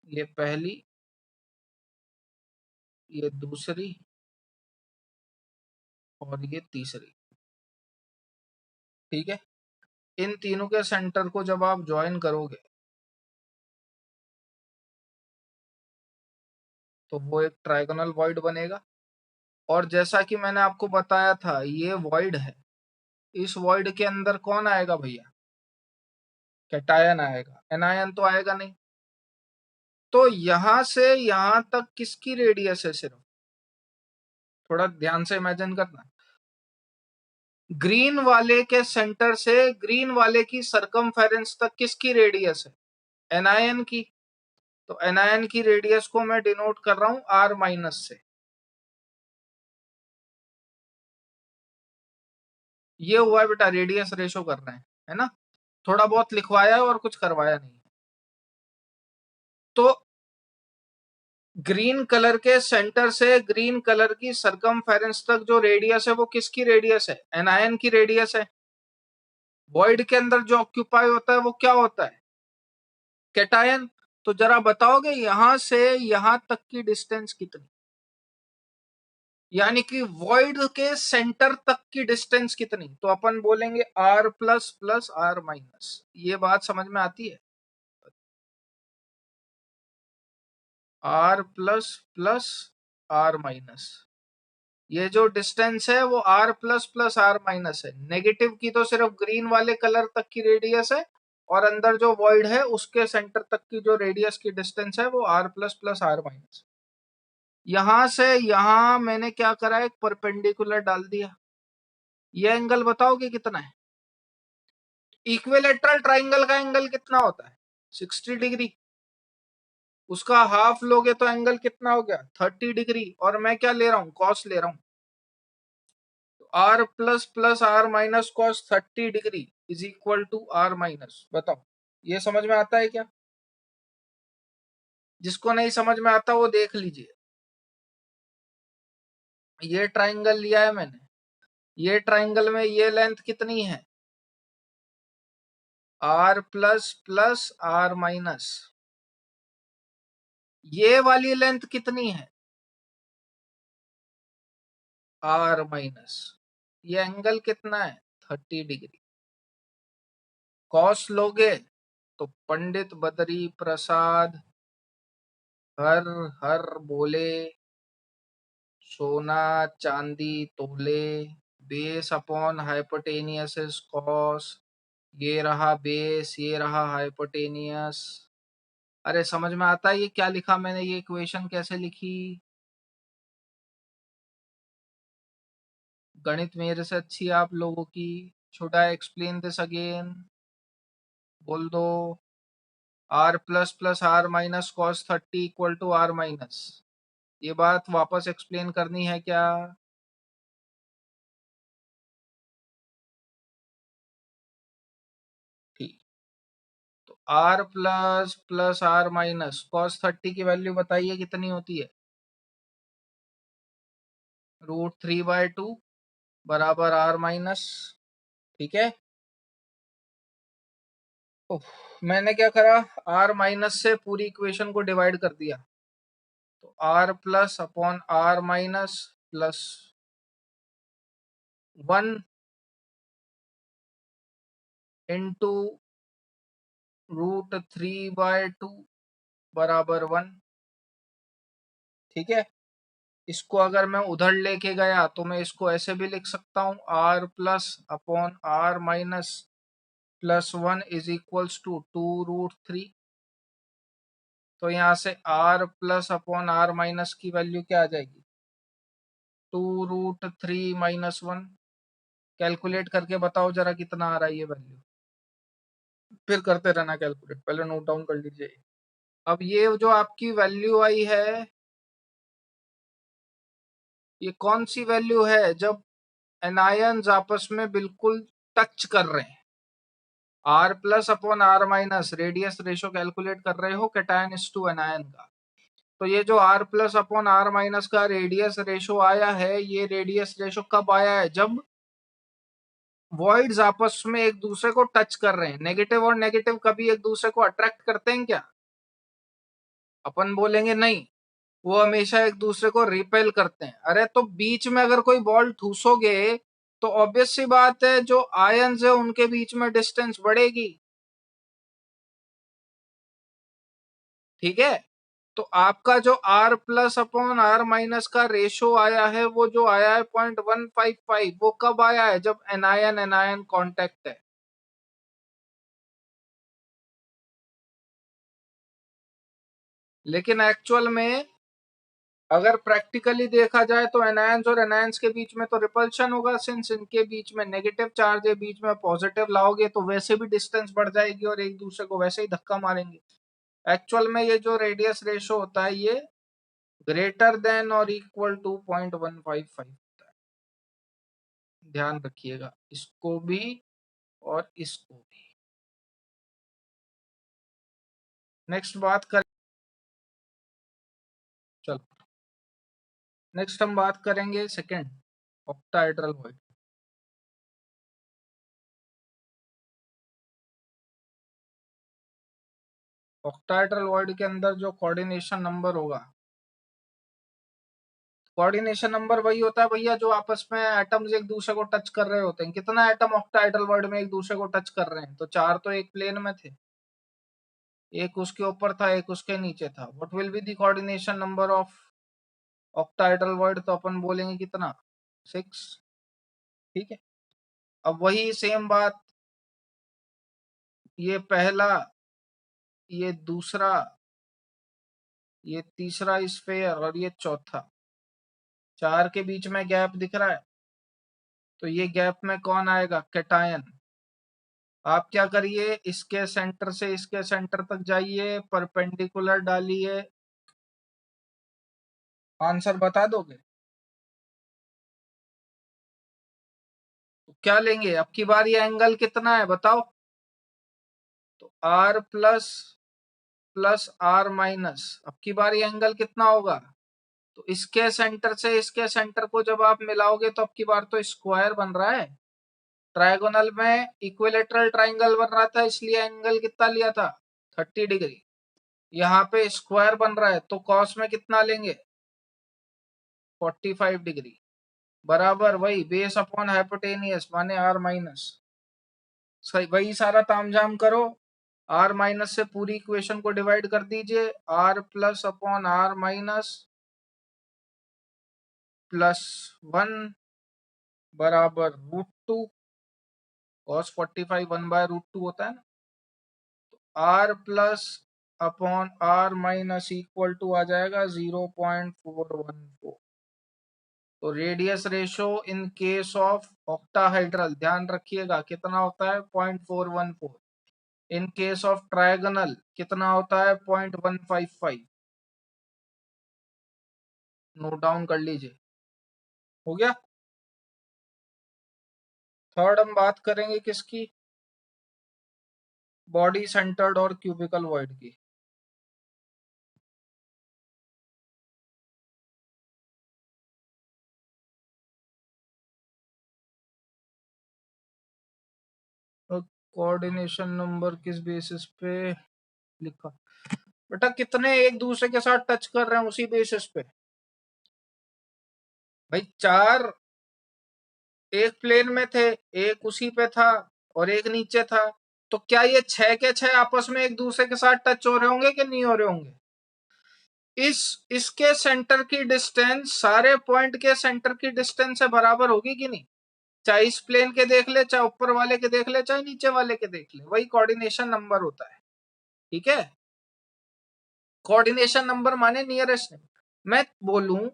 ये पहली, ये दूसरी और ये तीसरी। ठीक है, इन तीनों के सेंटर को जब आप ज्वाइन करोगे तो वो एक ट्रायगोनल वॉइड बनेगा। और जैसा कि मैंने आपको बताया था ये वॉइड है, इस वॉइड के अंदर कौन आएगा भैया? कैटायन आएगा, एनायन तो आएगा नहीं। तो यहां से यहां तक किसकी रेडियस है? सिर्फ थोड़ा ध्यान से इमेजिन करना, ग्रीन वाले के सेंटर से ग्रीन वाले की सरकमफेरेंस तक किसकी रेडियस है? एनायन की। तो एनायन की रेडियस को मैं डिनोट कर रहा हूं आर माइनस से। ये हुआ बेटा, रेडियस रेशो कर रहे हैं, है ना। थोड़ा बहुत लिखवाया है और कुछ करवाया नहीं है। तो ग्रीन कलर के सेंटर से ग्रीन कलर की सरकमफेरेंस तक जो रेडियस है वो किसकी रेडियस है? एनायन की रेडियस है। वॉइड के अंदर जो ऑक्यूपाई होता है वो क्या होता है? कैटायन। तो जरा बताओगे यहां से यहां तक की डिस्टेंस कितनी, यानी कि वॉइड के सेंटर तक की डिस्टेंस कितनी? तो अपन बोलेंगे r plus plus r minus. ये बात समझ में आती है? R plus plus r minus, ये जो डिस्टेंस है वो r plus plus r minus है। नेगेटिव की तो सिर्फ ग्रीन वाले कलर तक की रेडियस है और अंदर जो वॉइड है उसके सेंटर तक की जो रेडियस की डिस्टेंस है वो r plus plus r minus. यहां से यहां मैंने क्या करा, एक परपेंडिकुलर डाल दिया। ये एंगल बताओगे कितना है? इक्विलेटरल ट्राइंगल का एंगल कितना होता है? 60 डिग्री। उसका हाफ लोगे तो एंगल कितना हो गया? 30 डिग्री। और मैं क्या ले रहा हूं? कॉस ले रहा हूं। तो r plus plus r minus cos 30 degree is equal to r minus. बताओ ये समझ में आता है क्या? जिसको नहीं समझ में आता वो देख लीजिए। ये ट्राइंगल लिया है मैंने। ये ट्राइंगल में ये लेंथ कितनी है? R plus plus r minus. ये वाली लेंथ कितनी है? Are minus. ये एंगल कितना है? 30 डिग्री। कॉस लोगे तो पंडित बद्री प्रसाद हर हर बोले, सोना चांदी तोले, base upon hypotenuse is cos. ये रहा बेस, ये रहा हाइपोटेनियस। अरे समझ में आता है ये क्या लिखा मैंने? ये इक्वेशन कैसे लिखी? गणित मेरे से अच्छी है आप लोगों की। Should I explain this again? बोल दो। R plus plus r minus cos 30 equal to r minus. ये बात वापस एक्सप्लेन करनी है क्या? ठीक। तो r plus plus r minus cos 30 की वैल्यू बताइए कितनी होती है? √3/2 बराबर आर माइनस। ठीक है। ओह, मैंने क्या करा? आर माइनस से पूरी इक्वेशन को डिवाइड कर दिया। तो r plus upon r minus plus 1 into √3/2 बराबर 1। ठीक है। इसको अगर मैं उधर लेके गया तो मैं इसको ऐसे भी लिख सकता हूँ, r plus upon r minus plus 1 is equals to 2√3। तो यहाँ से r plus upon r minus की वैल्यू क्या आ जाएगी? 2√3 - 1। कैलकुलेट करके बताओ जरा कितना आ रहा है ये वैल्यू। फिर करते रहना कैलकुलेट, पहले नोट डाउन कर लीजिए। अब ये जो आपकी वैल्यू आई है, ये कौन सी वैल्यू है? जब एनायंस आपस में बिल्कुल टच कर रहे हैं। R plus upon r minus radius ratio calculate कर रहे हो कैटायन इज टू एनायन का। तो ये जो r plus upon r minus का रेडियस रेशो आया है, ये रेडियस रेशो कब आया है? जब वॉइड्स आपस में एक दूसरे को टच कर रहे हैं। नेगेटिव और नेगेटिव कभी एक दूसरे को अट्रैक्ट करते हैं क्या? अपन बोलेंगे नहीं, वो हमेशा एक दूसरे को रिपेल करते हैं। अरे तो बीच में अगर कोई बॉल ठूसोगे तो ऑब्वियस सी बात है जो आयंस है उनके बीच में डिस्टेंस बढ़ेगी। ठीक है। तो आपका जो r plus upon r minus का रेशो आया है, वो जो आया है 0.155, वो कब आया है? जब एनायन एनायन कांटेक्ट है। लेकिन एक्चुअल में अगर प्रैक्टिकली देखा जाए तो एनायंस और एनायंस के बीच में तो रिपल्शन होगा, सिंस इनके बीच में नेगेटिव चार्ज है, बीच में पॉजिटिव लाओगे तो वैसे भी डिस्टेंस बढ़ जाएगी और एक दूसरे को वैसे ही धक्का मारेंगे। एक्चुअल में ये जो रेडियस रेशो होता है ये ग्रेटर देन और इक्वल टू 0.155 होता है। ध्यान रखिएगा इसको भी और इसको भी। नेक्स्ट बात कर, चलो नेक्स्ट हम बात करेंगे second, octahedral void. Octahedral void के अंदर जो कोऑर्डिनेशन नंबर होगा, कोऑर्डिनेशन नंबर वही होता है भैया जो आपस में एटम्स एक दूसरे को टच कर रहे होते हैं। कितना एटम ऑक्टाहेड्रल वर्ड में एक दूसरे को टच कर रहे हैं? तो 4 तो एक प्लेन में थे, एक उसके ऊपर था, एक उसके नीचे था। What will be the coordination number of octahedral word? तो अपन बोलेंगे कितना? 6। ठीक है। अब वही सेम बात, ये पहला, ये दूसरा, ये तीसरा स्फेयर और ये चौथा, 4 के बीच में गैप दिख रहा है। तो ये गैप में कौन आएगा? कैटायन। आप क्या करिए, इसके सेंटर से इसके सेंटर तक जाइए, परपेंडिकुलर डालिए, आंसर बता दोगे? तो क्या लेंगे अब की बार? ये एंगल कितना है बताओ? तो r plus plus r minus, अब की बार ये एंगल कितना होगा? तो इसके सेंटर से इसके सेंटर को जब आप मिलाओगे तो अब की बार तो स्क्वायर बन रहा है। ट्रायगोनल में इक्विलेटरल ट्रायंगल बन रहा था, इसलिए एंगल कितना लिया था? 30 डिग्री। यहाँ पे स्क्वायर बन रहा है तो कॉस में कितना लेंगे? 45 डिग्री। बराबर वही बेस अपॉन हाइपोटेनियस माने आर माइनस। सही, वही सारा तामझाम करो। आर माइनस से पूरी इक्वेशन को डिवाइड कर दीजिए, r plus upon r minus plus 1 बराबर √2। कॉस 45 1/√2 होता है ना। R plus upon r minus equal to आ जाएगा 0.414। तो radius ratio in case of octahedral ध्यान रखिएगा कितना होता है? 0.414। इन केस ऑफ ट्रायगोनल कितना होता है? 0.155। नोट डाउन कर लीजिए। हो गया। थर्ड हम बात करेंगे किसकी? बॉडी सेंटर्ड और क्यूबिकल वॉइड की। कोऑर्डिनेशन नंबर किस बेसिस पे लिखा? बेटा कितने एक दूसरे के साथ टच कर रहे हैं उसी बेसिस पे। भाई चार एक प्लेन में थे, एक उसी पे था और एक नीचे था, तो क्या ये 6 के 6 आपस में एक दूसरे के साथ टच हो रहे होंगे कि नहीं हो रहे होंगे? इसके सेंटर की डिस्टेंस सारे पॉइंट के सेंटर की डिस्टेंस से बराबर होगी कि नहीं? चाहे इस प्लेन के देख ले, चाहे ऊपर वाले के देख ले, चाहे नीचे वाले के देख ले, वही कोऑर्डिनेशन नंबर होता है। ठीक है, कोऑर्डिनेशन नंबर माने नियरेस्ट। मैं बोलूं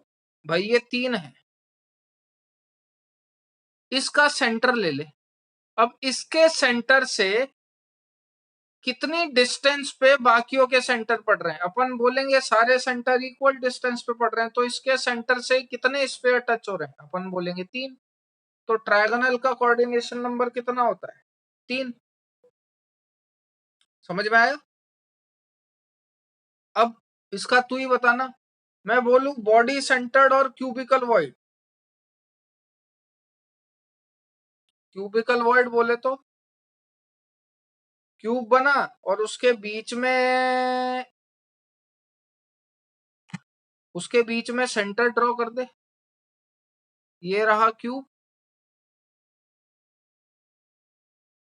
भाई ये 3 है, इसका सेंटर ले ले। अब इसके सेंटर से कितनी डिस्टेंस पे बाकियों के सेंटर पड़ रहे हैं? अपन बोलेंगे सारे सेंटर इक्वल डिस्टेंस पे पड़ रहे हैं, तो इसके सेंटर से कितने स्फीयर टच हो रहे हैं? अपन बोलेंगे 3। तो ट्रायगोनल का कोऑर्डिनेशन नंबर कितना होता है? 3। समझ में आया? अब इसका तू ही बताना। मैं बोलूं बॉडी सेंटर्ड और क्यूबिकल वॉइड। क्यूबिकल वॉइड बोले तो क्यूब बना और उसके बीच में सेंटर ड्रॉ कर दे। ये रहा क्यूब।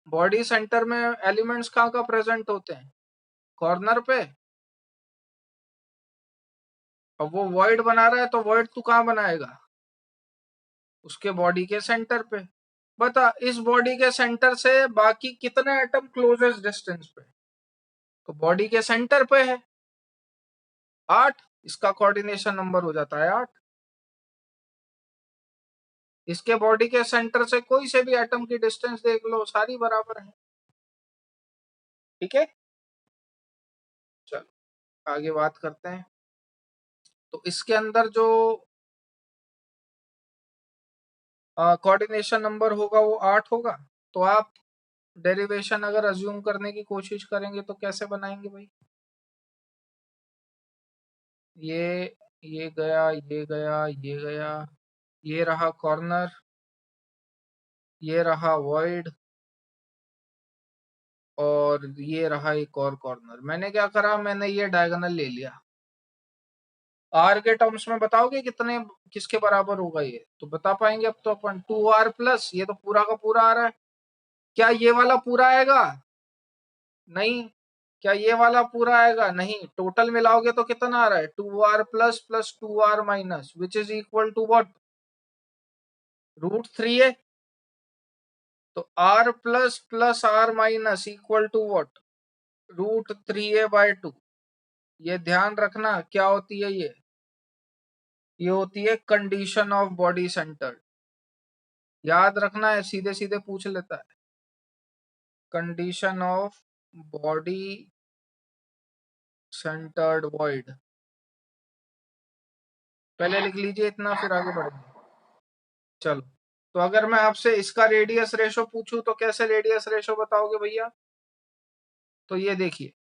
बॉडी सेंटर में एलिमेंट्स कहाँ का प्रेजेंट होते हैं? कॉर्नर पे। अब वो वॉइड बना रहा है तो वॉइड तू कहाँ बनाएगा? उसके बॉडी के सेंटर पे। बता इस बॉडी के सेंटर से बाकी कितने एटम क्लोजेस्ट डिस्टेंस पे? तो बॉडी के सेंटर पे है 8, इसका कोऑर्डिनेशन नंबर हो जाता है 8। इसके बॉडी के सेंटर से कोई से भी एटम की डिस्टेंस देख लो, सारी बराबर है। ठीक है, चलो आगे बात करते हैं। तो इसके अंदर जो कोऑर्डिनेशन नंबर होगा वो 8 होगा। तो आप डेरिवेशन अगर अज्यूम करने की कोशिश करेंगे तो कैसे बनाएंगे भाई? ये ये गया, ये गया, ये गया, ये रहा कॉर्नर, ये रहा वॉइड, और ये रहा एक और कॉर्नर। मैंने क्या करा, मैंने ये डायगोनल ले लिया। आर के टर्म्स में बताओगे कितने किसके बराबर होगा? ये तो बता पाएंगे अब तो अपन। 2r प्लस ये तो पूरा का पूरा आ रहा है। क्या ये वाला पूरा आएगा? नहीं। क्या ये वाला पूरा आएगा? नहीं। टोटल मिलाओगे तो कितना आ रहा है? 2r plus plus 2r minus which is equal to what? √3 है। तो r plus plus r minus equal to what? √3a/2। ये ध्यान रखना क्या होती है ये होती है कंडीशन ऑफ बॉडी सेंटर। याद रखना है, सीधे सीधे पूछ लेता है। Condition of body centred void, पहले लिख लीजिए इतना, फिर आगे बढ़ेंगे। चलो, तो अगर मैं आपसे इसका रेडियस रेशो पूछूं तो कैसे रेडियस रेशो बताओगे भैया? तो ये देखिए,